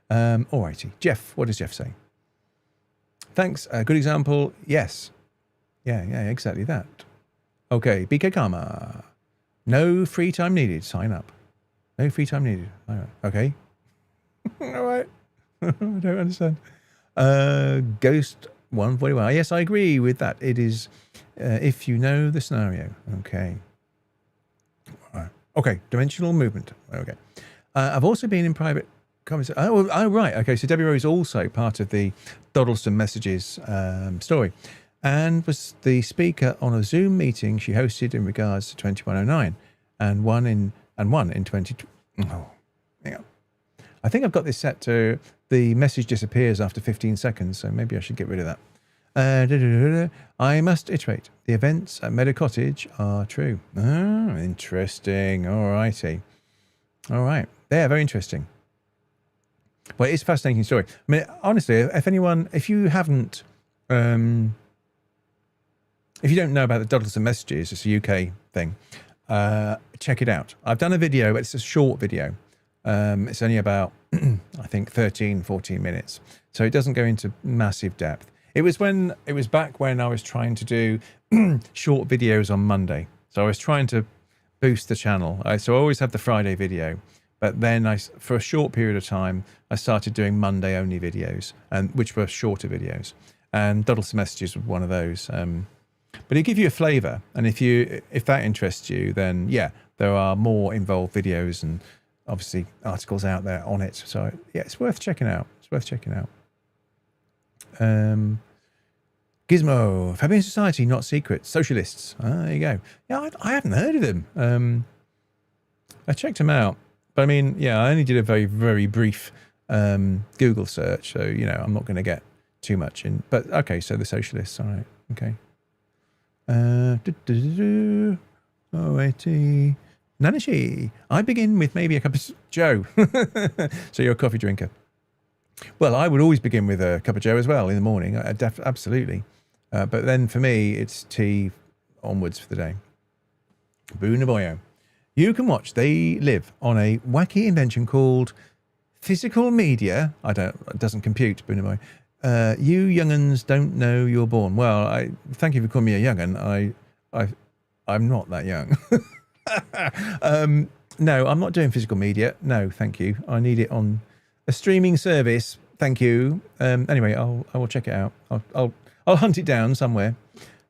Alrighty. Jeff, what does Jeff say? Thanks. A good example. Yes. Yeah, exactly that. Okay. BK Karma. No free time needed. Sign up. No free time needed. Okay. All right. I don't understand. Ghost 141. Yes, I agree with that. It is if you know the scenario. Okay. Okay. Dimensional movement. Okay. I've also been in private conversation. Oh, right. Okay. So Debbie Rowe is also part of the Doddleston Messages story, and was the speaker on a Zoom meeting she hosted in regards to 2109, and one in 20. Oh, hang on. I think I've got this set to the message disappears after 15 seconds, so maybe I should get rid of that. I must iterate. The events at Meadow Cottage are true. Oh, interesting. All righty. All right. They're very interesting. Well, it's a fascinating story. I mean, honestly, if you haven't, if you don't know about the Doddleston Messages, it's a UK thing, check it out. I've done a video, but it's a short video. It's only about, I think, 13, 14 minutes. So it doesn't go into massive depth. It was back when I was trying to do short videos on Monday. So I was trying to boost the channel. So I always have the Friday video. But then for a short period of time, I started doing Monday only videos, which were shorter videos. And Doddleston Messages was one of those. But it gives you a flavour. And if that interests you, then yeah, there are more involved videos and obviously articles out there on it. So yeah, it's worth checking out. Gizmo, Fabian Society, not secret. Socialists. There you go. Yeah, I haven't heard of them. I checked them out. But I mean, yeah, I only did a very, very brief Google search. So, I'm not going to get too much in. But okay, so the socialists. All right. Okay. Alrighty. Nanashi. I begin with maybe a cup of Joe. So you're a coffee drinker. Well, I would always begin with a cup of Joe as well in the morning. Absolutely. But then for me, it's tea onwards for the day. Boonaboyo. You can watch They Live on a wacky invention called physical media. It doesn't compute, Boonaboy. You young'uns don't know you're born. Well, thank you for calling me a young'un. I'm not that young. No, I'm not doing physical media. No, thank you. I need it on a streaming service. Thank you. Anyway, I will check it out. I'll hunt it down somewhere.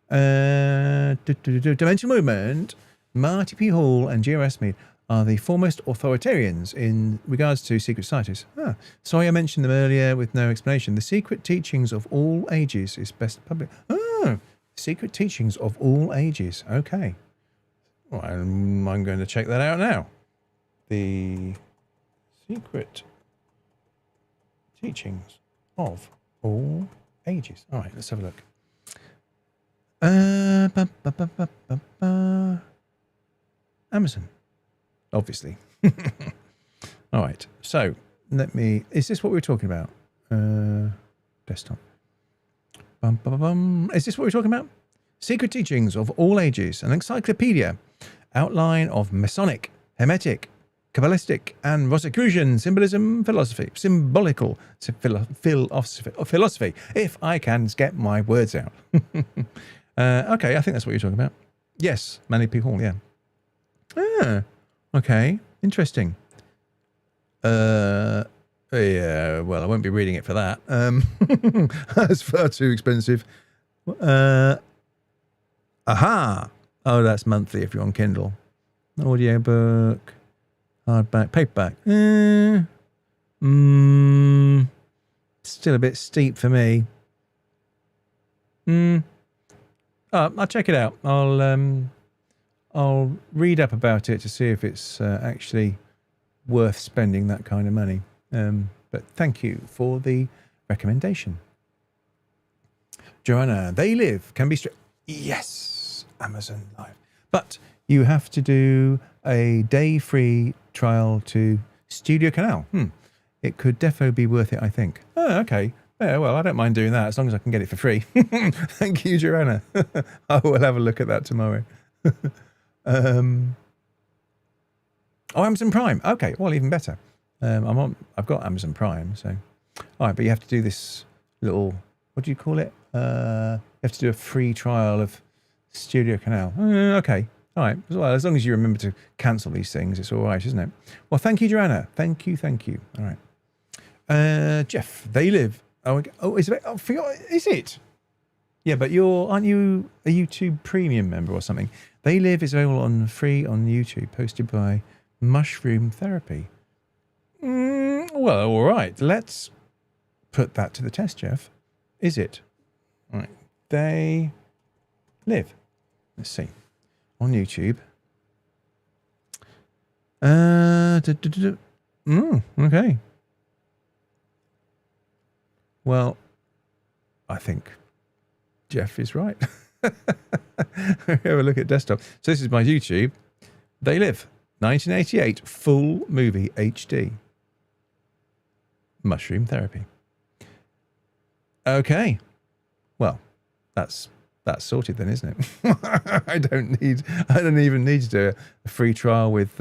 Dimensional movement. Marty P. Hall and G.R.S. Mead are the foremost authoritarians in regards to secret societies. Sorry I mentioned them earlier with no explanation. The secret teachings of all ages is best public. Secret teachings of all ages. Okay. Well, I'm going to check that out now. The secret teachings of all ages. All right, let's have a look. Amazon, obviously. All right, so is this what we were talking about? Desktop. Is this what we're talking about? Secret teachings of all ages, an encyclopedia, outline of Masonic, Hermetic, Kabbalistic, and Rosicrucian symbolism, symbolical philosophy, if I can get my words out. Okay, I think that's what you're talking about. Yes, Manny P. Hall, yeah. Okay, interesting. Yeah, well, I won't be reading it for that. That's far too expensive. Aha! Oh, that's monthly if you're on Kindle. Audiobook, hardback, paperback. Still a bit steep for me. I'll check it out. I'll read up about it to see if it's actually worth spending that kind of money. But thank you for the recommendation. Joanna, They Live can be yes, Amazon Live. But you have to do a day-free trial to Studio Canal. It could defo be worth it, I think. Oh, okay. Yeah, well, I don't mind doing that as long as I can get it for free. Thank you, Joanna. I will have a look at that tomorrow. Oh, Amazon Prime. Okay, well, even better. I've got Amazon Prime, so all right. But you have to do this little. What do you call it? You have to do a free trial of Studio Canal. Okay, all right. Well, as long as you remember to cancel these things, it's all right, isn't it? Well, thank you, Joanna. Thank you. All right. Jeff, they live. Oh, is it? Oh, forgot. Is it? Yeah, but aren't you a YouTube Premium member or something? They Live is available on free on YouTube, posted by Mushroom Therapy. Well, all right. Let's put that to the test, Jeff. Is it? All right. They Live. Let's see. On YouTube. Okay. Well, I think Jeff is right. Have a look at desktop. So this is my YouTube. They Live. 1988. Full movie HD. Mushroom Therapy. Okay. Well, that's sorted then, isn't it? I don't even need to do a free trial with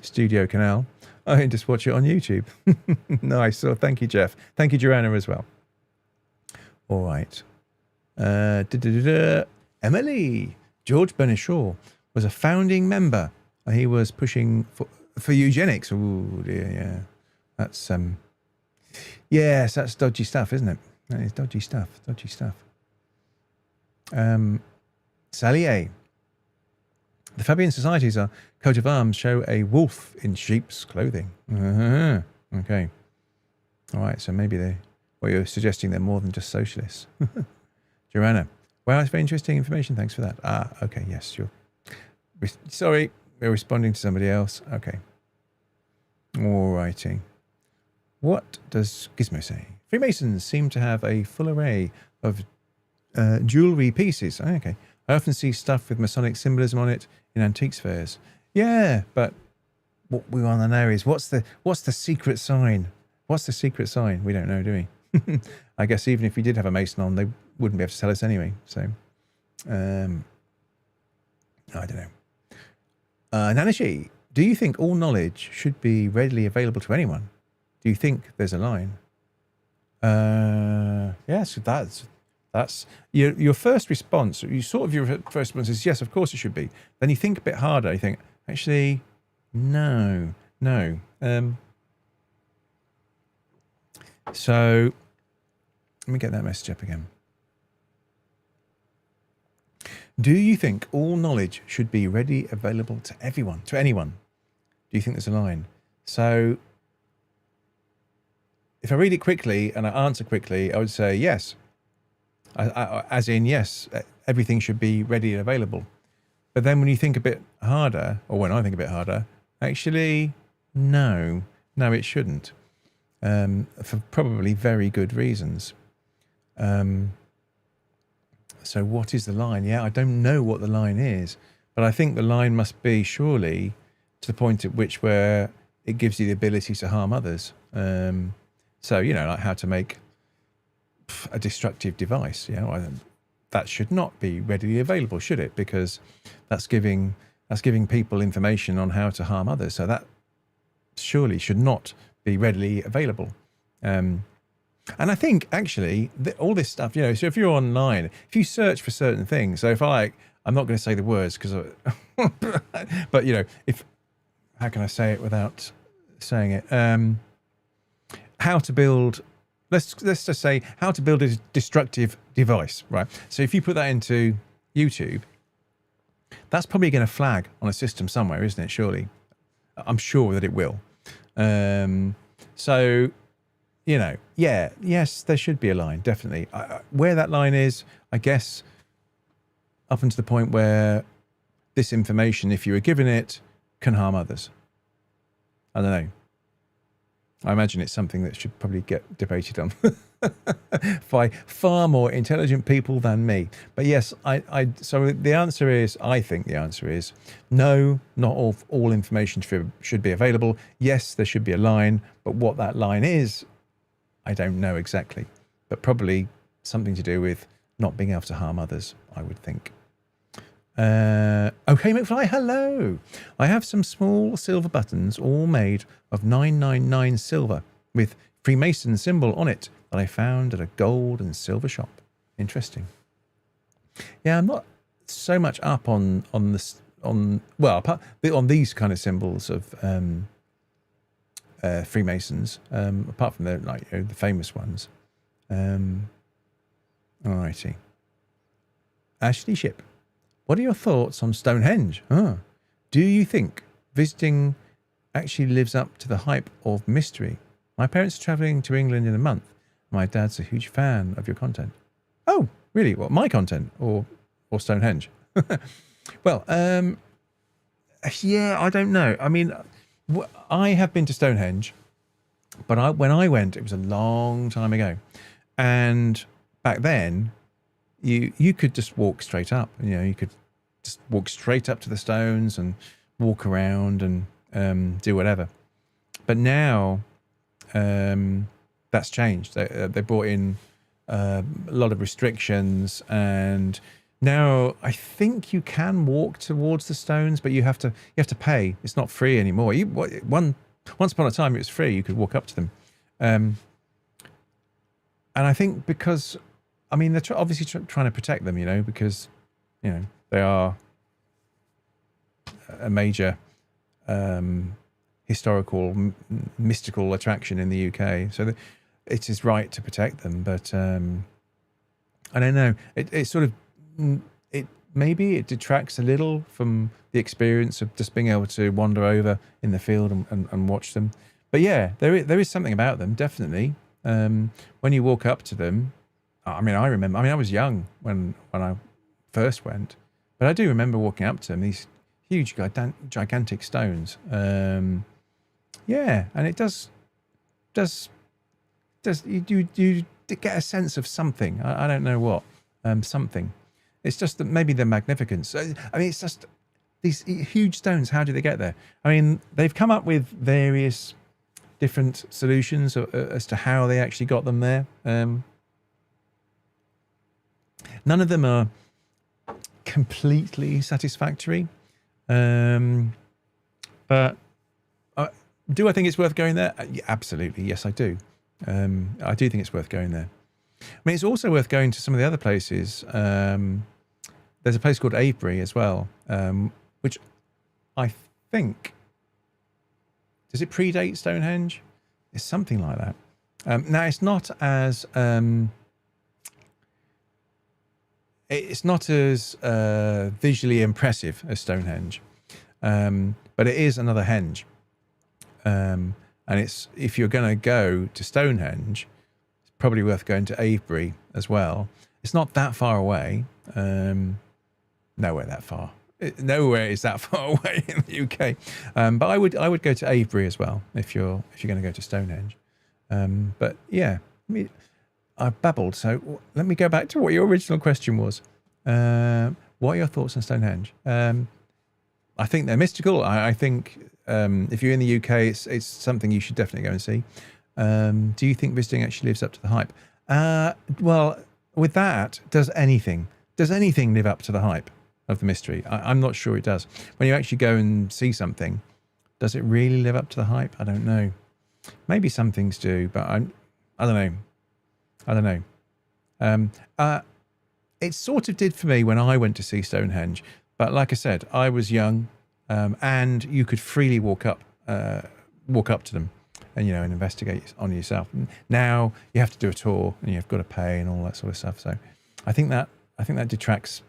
Studio Canal. I can just watch it on YouTube. Nice. So thank you, Jeff. Thank you, Joanna, as well. All right. Emily. George Bernard Shaw was a founding member. He was pushing for eugenics. Oh dear, yeah. That's yes, that's dodgy stuff, isn't it? That is dodgy stuff. Sally A. The Fabian societies are coat of arms show a wolf in sheep's clothing. Okay. All right, so maybe you're suggesting they're more than just socialists. Joanna. Wow, it's very interesting information. Thanks for that. Okay, yes, sorry, we're responding to somebody else. Okay. All righty. What does Gizmo say? Freemasons seem to have a full array of jewellery pieces. Okay. I often see stuff with Masonic symbolism on it in antiques fairs. Yeah, but what we want to know is what's the secret sign? What's the secret sign? We don't know, do we? I guess even if we did have a Mason on, they wouldn't be able to tell us anyway. So, I don't know. Nanashi, do you think all knowledge should be readily available to anyone? Do you think there's a line? Yes, that's your first response. Your first response is yes, of course it should be. Then you think a bit harder. You think, actually, no. So let me get that message up again. Do you think all knowledge should be readily available to everyone, to anyone? Do you think there's a line? So if I read it quickly and I answer quickly, I would say yes. As in, yes, everything should be ready and available. But then when you think a bit harder, or when I think a bit harder, actually, no, it shouldn't. For probably very good reasons. So what is the line? Yeah, I don't know what the line is, but I think the line must be surely to the point at which where it gives you the ability to harm others. So, like how to make a destructive device. That should not be readily available, should it? Because that's giving people information on how to harm others. So that surely should not be readily available. And I think actually all this stuff, so if you're online, if you search for certain things, so if I'm not going to say the words because, but how can I say it without saying it? How to build, let's just say how to build a destructive device, right? So if you put that into YouTube, that's probably going to flag on a system somewhere, isn't it? Surely, I'm sure that it will. So, yes, there should be a line, definitely. Where that line is, I guess, up until the point where this information, if you were given it, can harm others. I don't know. I imagine it's something that should probably get debated on by far more intelligent people than me. But yes, so the answer is, I think the answer is, no, not all information should be available. Yes, there should be a line, but what that line is, I don't know exactly. But probably something to do with not being able to harm others, I would think. Okay, McFly, hello. I have some small silver buttons, all made of 999 silver, with Freemason symbol on it, that I found at a gold and silver shop. Interesting. Yeah, I'm not so much up on this on these kind of symbols of Freemasons, apart from the famous ones. Alrighty. Ashley Ship, what are your thoughts on Stonehenge? Do you think visiting actually lives up to the hype of mystery? My parents are travelling to England in a month. My dad's a huge fan of your content. Oh, really? What, my content or Stonehenge? Well, yeah, I don't know. I mean, I have been to Stonehenge, but when I went, it was a long time ago, and back then, you could just walk straight up. You could just walk straight up to the stones and walk around and do whatever. But now, that's changed. They brought in a lot of restrictions, and now I think you can walk towards the stones, but you have to pay. It's not free anymore. Once upon a time, it was free. You could walk up to them, and I think because, I mean, they're obviously trying to protect them, because they are a major historical, mystical attraction in the UK. So it is right to protect them, but I don't know. It sort of maybe it detracts a little from the experience of just being able to wander over in the field and watch them. But yeah, there is something about them, definitely. When you walk up to them, I mean, I was young when I first went, but I do remember walking up to them, these huge, gigantic stones. Yeah, and it does you get a sense of something. I don't know what, something. It's just that maybe the magnificence. I mean, it's just these huge stones. How do they get there? I mean, they've come up with various different solutions as to how they actually got them there. None of them are completely satisfactory. But do I think it's worth going there? Yeah, absolutely. Yes, I do. I do think it's worth going there. I mean, it's also worth going to some of the other places. There's a place called Avebury as well, which I think, does it predate Stonehenge? It's something like that. Now, it's not as visually impressive as Stonehenge, but it is another henge. And it's, if you're going to go to Stonehenge, it's probably worth going to Avebury as well. It's not that far away. Nowhere that far. Nowhere is that far away in the UK. But I would go to Avebury as well if you're going to go to Stonehenge. But yeah, I babbled. So let me go back to what your original question was. What are your thoughts on Stonehenge? I think they're mystical. I think if you're in the UK, it's something you should definitely go and see. Do you think visiting actually lives up to the hype? Well, with that, does anything live up to the hype of the mystery? I'm not sure it does. When you actually go and see something, does it really live up to the hype? I don't know. Maybe some things do, but I don't know. It sort of did for me when I went to see Stonehenge. But like I said, I was young, and you could freely walk up to them, and and investigate on yourself. Now you have to do a tour, and you've got to pay and all that sort of stuff. So I think that detracts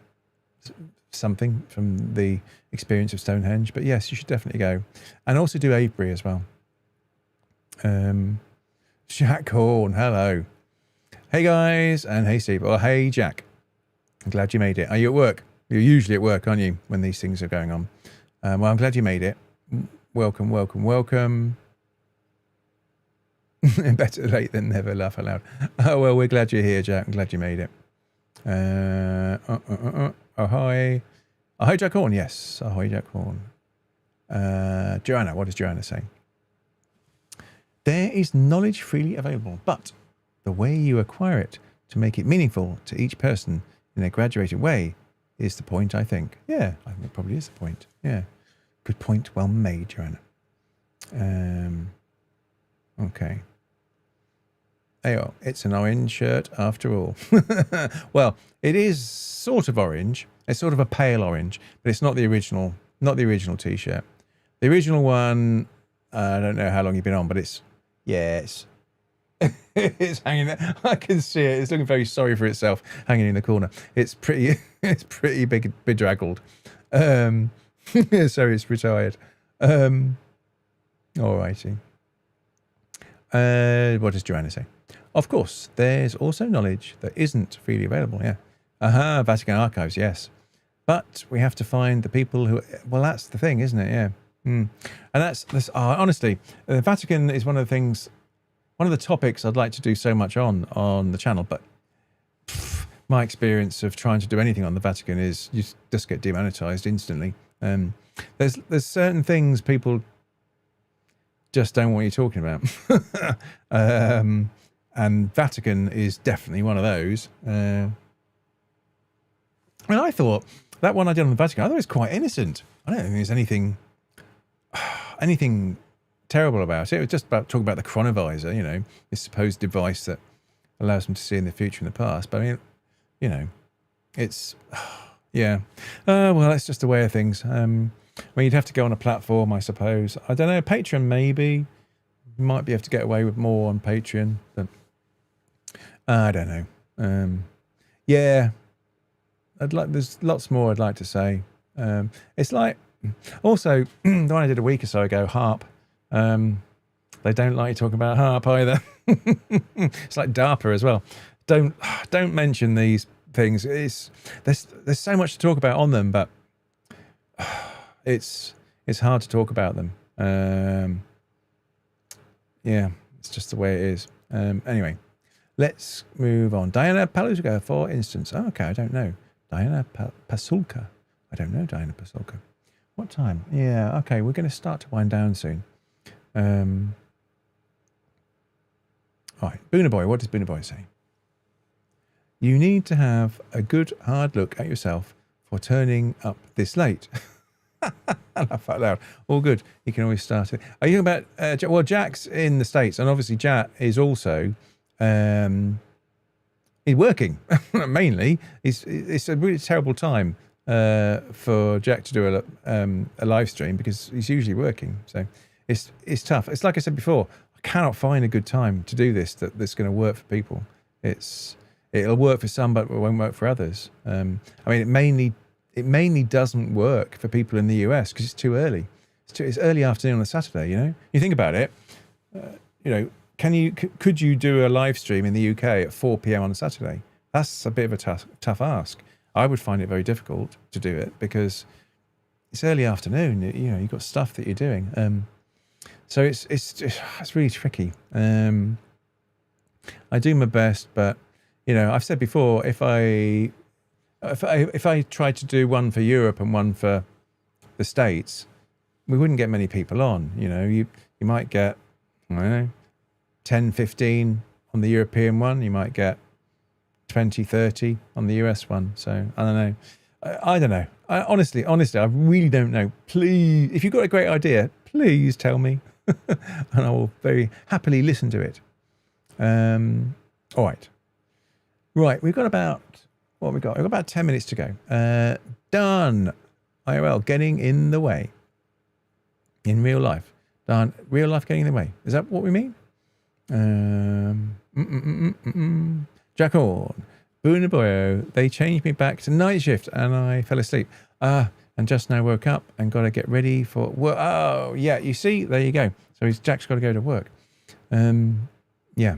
something from the experience of Stonehenge. But yes, you should definitely go, and also do Avebury as well. Jack Horn, hello. Hey guys, and hey Steve. Oh, hey Jack. I'm glad you made it. Are you at work? You're usually at work, aren't you, when these things are going on? Well, I'm glad you made it. Welcome, welcome, welcome. Better late than never, laugh aloud. Oh, well, we're glad you're here, Jack. I'm glad you made it. Ahoy. Ahoy, Jack Horn. Yes, ahoy, Jack Horn. Joanna, what is Joanna saying? There is knowledge freely available, but the way you acquire it to make it meaningful to each person in a graduated way is the point, I think. Yeah, I think it probably is the point. Yeah. Good point. Well made, Joanna. Okay. Oh, it's an orange shirt after all. Well, it is sort of orange. It's sort of a pale orange, but it's not the original t-shirt. The original one, I don't know how long you've been on, but it's it's hanging there. I can see it. It's looking very sorry for itself, hanging in the corner. It's pretty big, bedraggled. So it's retired. Alrighty. What does Joanna say? Of course, there's also knowledge that isn't freely available. Yeah. Vatican archives, yes. But we have to find the people who... Well, that's the thing, isn't it? Yeah. And that's honestly, the Vatican is one of the topics I'd like to do so much on the channel. But my experience of trying to do anything on the Vatican is you just get demonetized instantly. There's certain things people just don't want you talking about. And Vatican is definitely one of those. And I thought that one I did on the Vatican, I thought it was quite innocent. I don't think there's anything terrible about it. It was just about talking about the chronovisor, you know, this supposed device that allows them to see in the future and the past. But I mean, you know, it's, yeah. Well, that's just the way of things. Well, you'd have to go on a platform, I suppose. I don't know, Patreon maybe. You might be able to get away with more on Patreon, but I don't know. Yeah, there's lots more I'd like to say. It's like, also, the one I did a week or so ago, HARP. They don't like talking about HARP either. It's like DARPA as well. Don't mention these things. There's so much to talk about on them, but it's hard to talk about them. Yeah, it's just the way it is. Anyway, let's move on. Diana Paluska, for instance. Oh, okay, I don't know. Diana Pasulka. I don't know Diana Pasulka. What time? Yeah, okay, we're going to start to wind down soon. All right, Booner Boy, what does Booner Boy say? You need to have a good hard look at yourself for turning up this late. Laugh out loud. All good. You can always start it. Are you talking about... well, Jack's in the States, and obviously Jack is also... he's working, mainly. It's a really terrible time for Jack to do a live stream because he's usually working. So it's tough. It's like I said before, I cannot find a good time to do this that's going to work for people. It'll work for some, but it won't work for others. I mean, it mainly doesn't work for people in the US because it's too early. It's early afternoon on a Saturday. You know, you think about it. You know, could you do a live stream in the UK at 4 p.m. on a Saturday? That's a bit of a tough ask. I would find it very difficult to do it because it's early afternoon. You know, you've got stuff that you're doing. So it's really tricky. I do my best, but you know, I've said before, if I tried to do one for Europe and one for the States, we wouldn't get many people on. You know, you might get, I don't know, 10, 15 on the European one. You might get 20, 30 on the US one. So I don't know. I don't know. Honestly, I really don't know. Please, if you've got a great idea, please tell me, and I will very happily listen to it. All right. Right, we've got about, what have we got? We've got about 10 minutes to go. Done. IRL, getting in the way. In real life. Done. Real life getting in the way. Is that what we mean? Jack Horn. Boona Boyo. They changed me back to night shift and I fell asleep. And just now woke up and got to get ready for work. Oh, yeah, you see? There you go. So Jack's got to go to work. Yeah.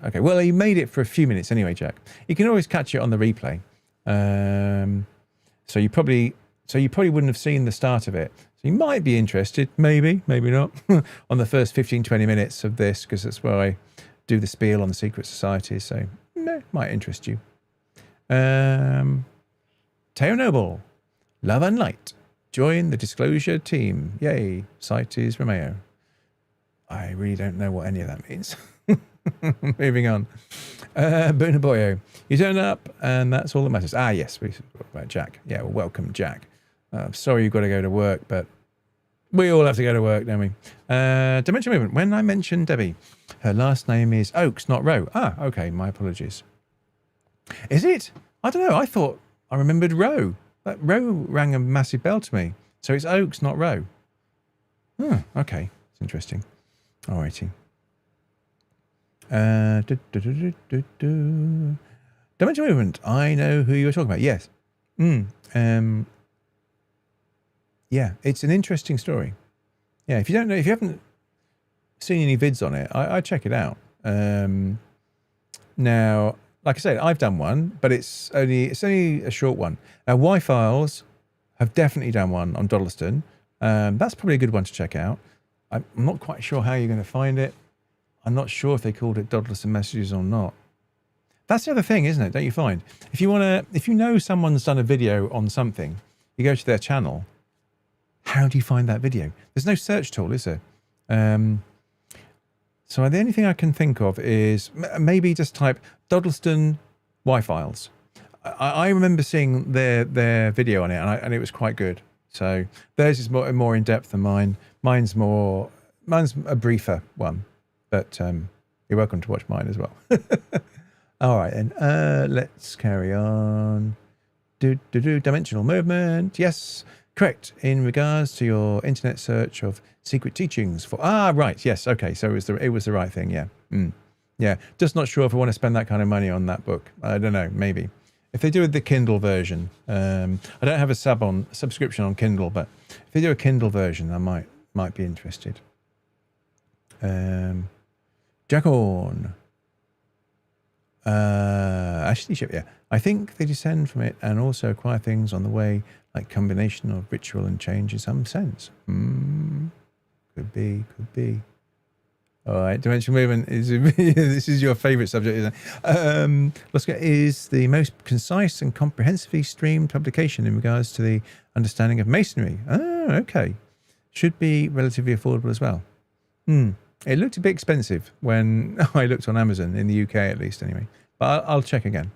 Okay, well, you made it for a few minutes anyway, Jack. You can always catch it on the replay. So you probably wouldn't have seen the start of it. So you might be interested, maybe not, on the first 15, 20 minutes of this, because that's where I do the spiel on the secret societies. So might interest you. Teo Noble, love and light. Join the disclosure team. Yay, site is Romeo. I really don't know what any of that means. Moving on. Boonaboyo, you turn up, and that's all that matters. Ah, yes, we talked about Jack. Yeah, well, welcome, Jack. Sorry you've got to go to work, but we all have to go to work, don't we? Dimension Movement. When I mentioned Debbie, her last name is Oakes, not Rowe. Ah, okay, my apologies. Is it? I don't know. I thought I remembered Rowe. That Rowe rang a massive bell to me. So it's Oakes, not Rowe. Oh, okay. It's interesting. Alrighty. Dimension Movement. I know who you're talking about. Yes. Yeah, it's an interesting story. Yeah, if you don't know, if you haven't seen any vids on it, I check it out. Now, like I said, I've done one, but it's only a short one. Now, Y-Files have definitely done one on Doddleston. That's probably a good one to check out. I'm not quite sure how you're going to find it. I'm not sure if they called it Doddleston Messages or not. That's the other thing, isn't it? Don't you find? If you know someone's done a video on something, you go to their channel. How do you find that video? There's no search tool, is there? So the only thing I can think of is maybe just type Doddleston Y-Files. I remember seeing their video on it, and it was quite good. So theirs is more in depth than mine. Mine's a briefer one, but you're welcome to watch mine as well. All right, then let's carry on. Dimensional movement. Yes. Correct. In regards to your internet search of secret teachings for... Ah, right. Yes. Okay. So it was the right thing. Yeah. Yeah. Just not sure if I want to spend that kind of money on that book. I don't know. Maybe. If they do the Kindle version, I don't have a subscription on Kindle, but if they do a Kindle version, I might be interested. Jack Horn. Ashley Ship, yeah. I think they descend from it and also acquire things on the way, like combination of ritual and change in some sense. Could be. All right, dimensional movement is this is your favourite subject, isn't it? Let's get is the most concise and comprehensively streamed publication in regards to the understanding of masonry. Oh, okay. Should be relatively affordable as well. It looked a bit expensive when I looked on Amazon, in the UK at least anyway. But I'll check again.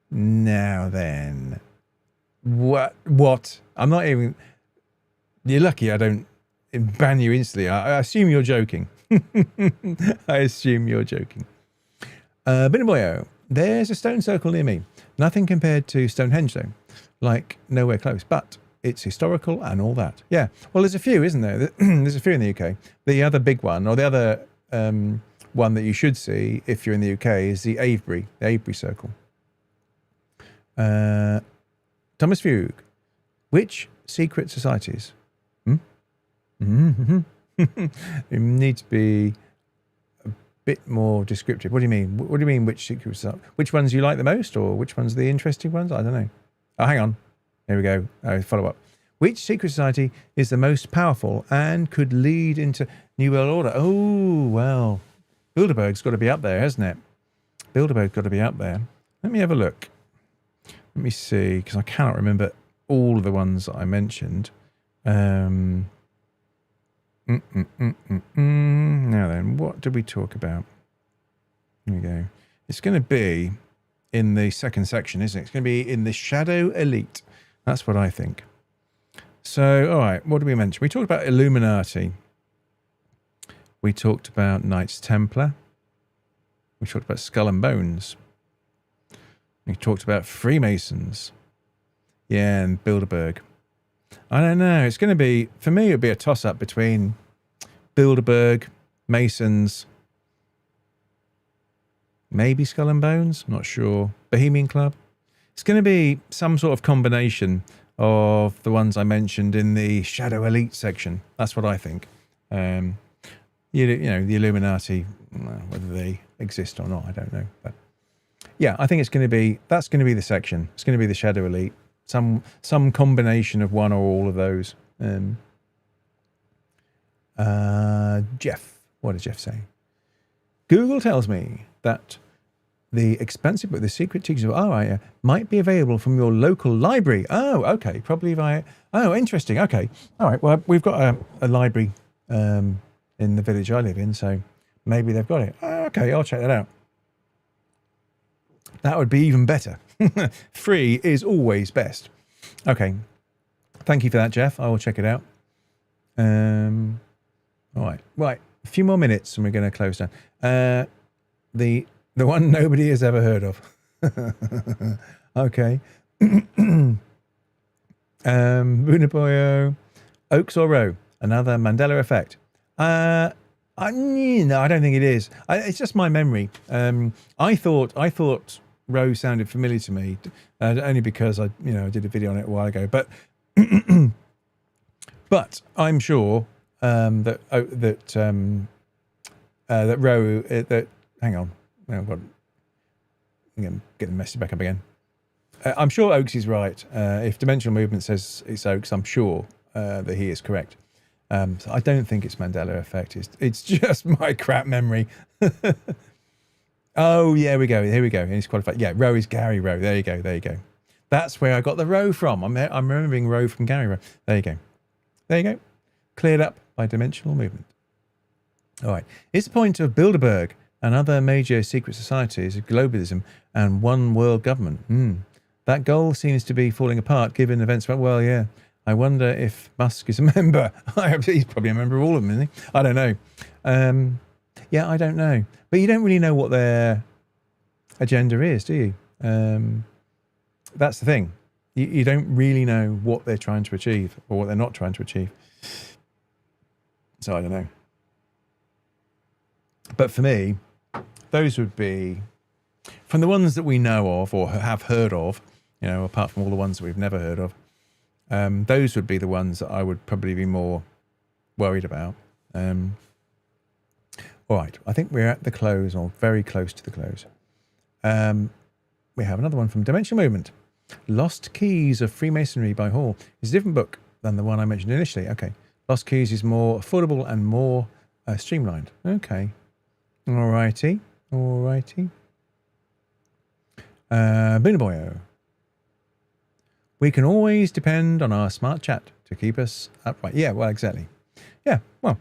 Now then. What? I'm not even... You're lucky I don't ban you instantly. I assume you're joking. I assume you're joking. Binaboyo. There's a stone circle near me. Nothing compared to Stonehenge though. Like nowhere close. But... it's historical and all that. Yeah. Well, there's a few, isn't there? There's a few in the UK. The other big one, or the other one that you should see if you're in the UK, is the Avebury Circle. Thomas Fugue. Which secret societies? You need to be a bit more descriptive. What do you mean? What do you mean, which secret society? Which ones you like the most, or which ones are the interesting ones? I don't know. Oh, hang on. Here we go. Follow up. Which secret society is the most powerful and could lead into New World Order? Oh, well. Bilderberg's got to be up there, hasn't it? Bilderberg's got to be up there. Let me have a look. Let me see, because I cannot remember all of the ones that I mentioned. Now then, what did we talk about? Here we go. It's going to be in the second section, isn't it? It's going to be in the Shadow Elite. That's what I think. So, all right, what did we mention? We talked about Illuminati. We talked about Knights Templar. We talked about Skull and Bones. We talked about Freemasons. Yeah, and Bilderberg. I don't know. It's going to be, for me, it would be a toss-up between Bilderberg, Masons, maybe Skull and Bones, not sure. Bohemian Club. It's going to be some sort of combination of the ones I mentioned in the Shadow Elite section. That's what I think. You know, the Illuminati, whether they exist or not, I don't know. But yeah, I think that's going to be the section. It's going to be the Shadow Elite. Some combination of one or all of those. Jeff, what did Jeff say? Google tells me that the expansive book, The Secret Teachings of might be available from your local library. Oh, okay. Probably via... Oh, interesting. Okay. All right. Well, we've got a library in the village I live in, so maybe they've got it. Okay, I'll check that out. That would be even better. Free is always best. Okay. Thank you for that, Jeff. I will check it out. All right. Right. A few more minutes and we're going to close down. The one nobody has ever heard of. Okay. Bunaboyo. Oaks or Row. Another Mandela effect. No, I don't think it is. It's just my memory. I thought Row sounded familiar to me, only because I did a video on it a while ago. But but I'm sure that Row hang on, I'm getting the message back up again. I'm sure Oaks is right. If Dimensional Movement says it's Oaks, I'm sure that he is correct. So I don't think it's Mandela effect. It's just my crap memory. Oh, yeah, here we go. He's qualified. Yeah, Row is Gary Row. There you go. That's where I got the Row from. I'm remembering Row from Gary Row. There you go. Cleared up by Dimensional Movement. All right. It's the point of Bilderberg and other major secret societies of globalism and one world government. That goal seems to be falling apart given events. Well, yeah. I wonder if Musk is a member. He's probably a member of all of them, isn't he? I don't know. Yeah, I don't know. But you don't really know what their agenda is, do you? That's the thing. You don't really know what they're trying to achieve or what they're not trying to achieve. So I don't know. But for me, those would be, from the ones that we know of or have heard of, apart from all the ones that we've never heard of, those would be the ones that I would probably be more worried about. All right, I think we're at the close or very close to the close. We have another one from Dimensional Movement. Lost Keys of Freemasonry by Hall is a different book than the one I mentioned initially. Okay, Lost Keys is more affordable and more streamlined. Okay, all righty. Bunaboyo. We can always depend on our smart chat to keep us upright. Yeah, well, exactly. Yeah, well,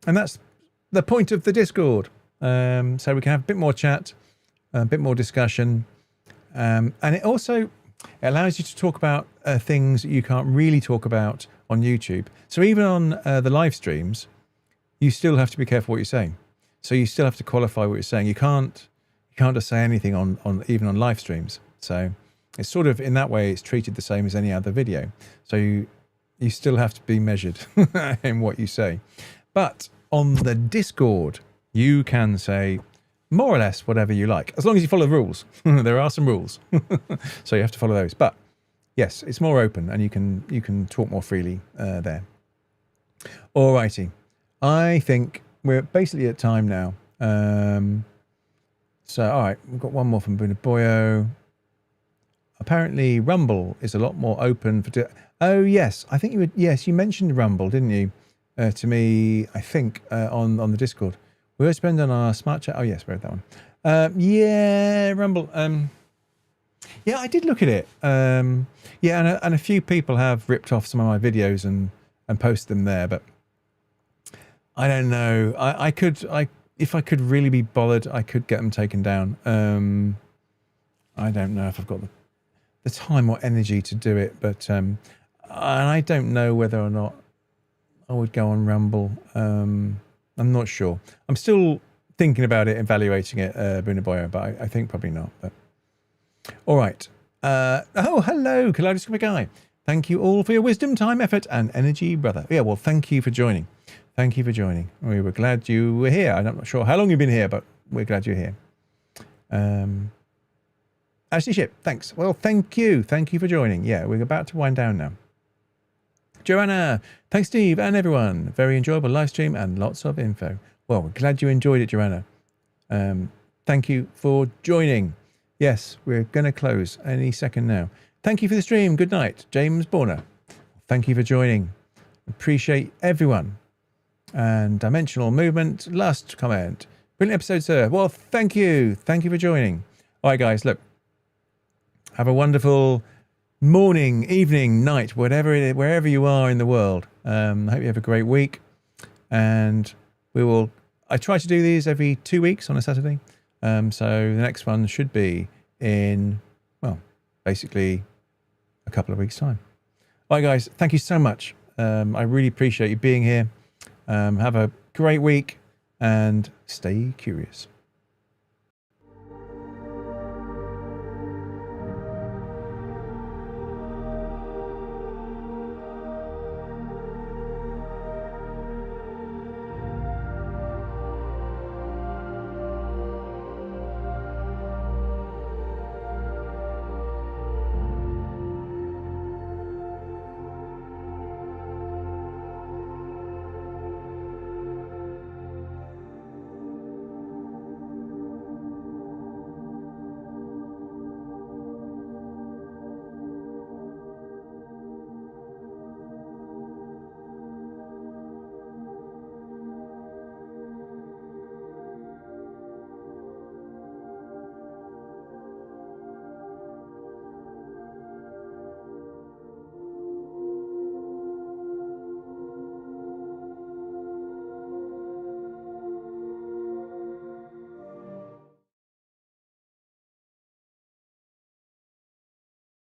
and that's the point of the Discord. So we can have a bit more chat, a bit more discussion. And it also allows you to talk about things that you can't really talk about on YouTube. So even on the live streams, you still have to be careful what you're saying. So you still have to qualify what you're saying. You can't just say anything on even on live streams. So it's sort of, in that way, it's treated the same as any other video. So you still have to be measured in what you say. But on the Discord, you can say more or less whatever you like, as long as you follow the rules. There are some rules. So you have to follow those. But yes, it's more open and you can talk more freely there. All righty. I think we're basically at time now. So, all right, we've got one more from Bunaboyo. Apparently, Rumble is a lot more open for. Oh yes, I think you would. Yes, you mentioned Rumble, didn't you? To me, I think on the Discord. We will spend on our smart chat. Oh yes, we read that one. Yeah, Rumble. Yeah, I did look at it. Yeah, and a few people have ripped off some of my videos and posted them there, but I don't know. If I could really be bothered, I could get them taken down. I don't know if I've got the time or energy to do it, but and I don't know whether or not I would go on Rumble. I'm not sure. I'm still thinking about it, evaluating it, Bunaboyo, but I think probably not. But all right. Oh, hello, Kaleidoscopic Guy. Thank you all for your wisdom, time, effort, and energy, brother. Yeah, well, thank you for joining. Thank you for joining. We were glad you were here. I'm not sure how long you've been here, but we're glad you're here. Ashley Ship, thanks. Well, thank you. Thank you for joining. Yeah, we're about to wind down now. Joanna, thanks, Steve, and everyone. Very enjoyable live stream and lots of info. Well, we're glad you enjoyed it, Joanna. Thank you for joining. Yes, we're going to close any second now. Thank you for the stream. Good night, James Borner. Thank you for joining. Appreciate everyone. And Dimensional Movement, last comment. Brilliant episode, sir. Well, thank you. Thank you for joining. All right, guys, look. Have a wonderful morning, evening, night, whatever it is, wherever you are in the world. I hope you have a great week. And we will I try to do these every 2 weeks on a Saturday. So the next one should be in, well, basically a couple of weeks' time. All right, guys, thank you so much. I really appreciate you being here. Have a great week and stay curious.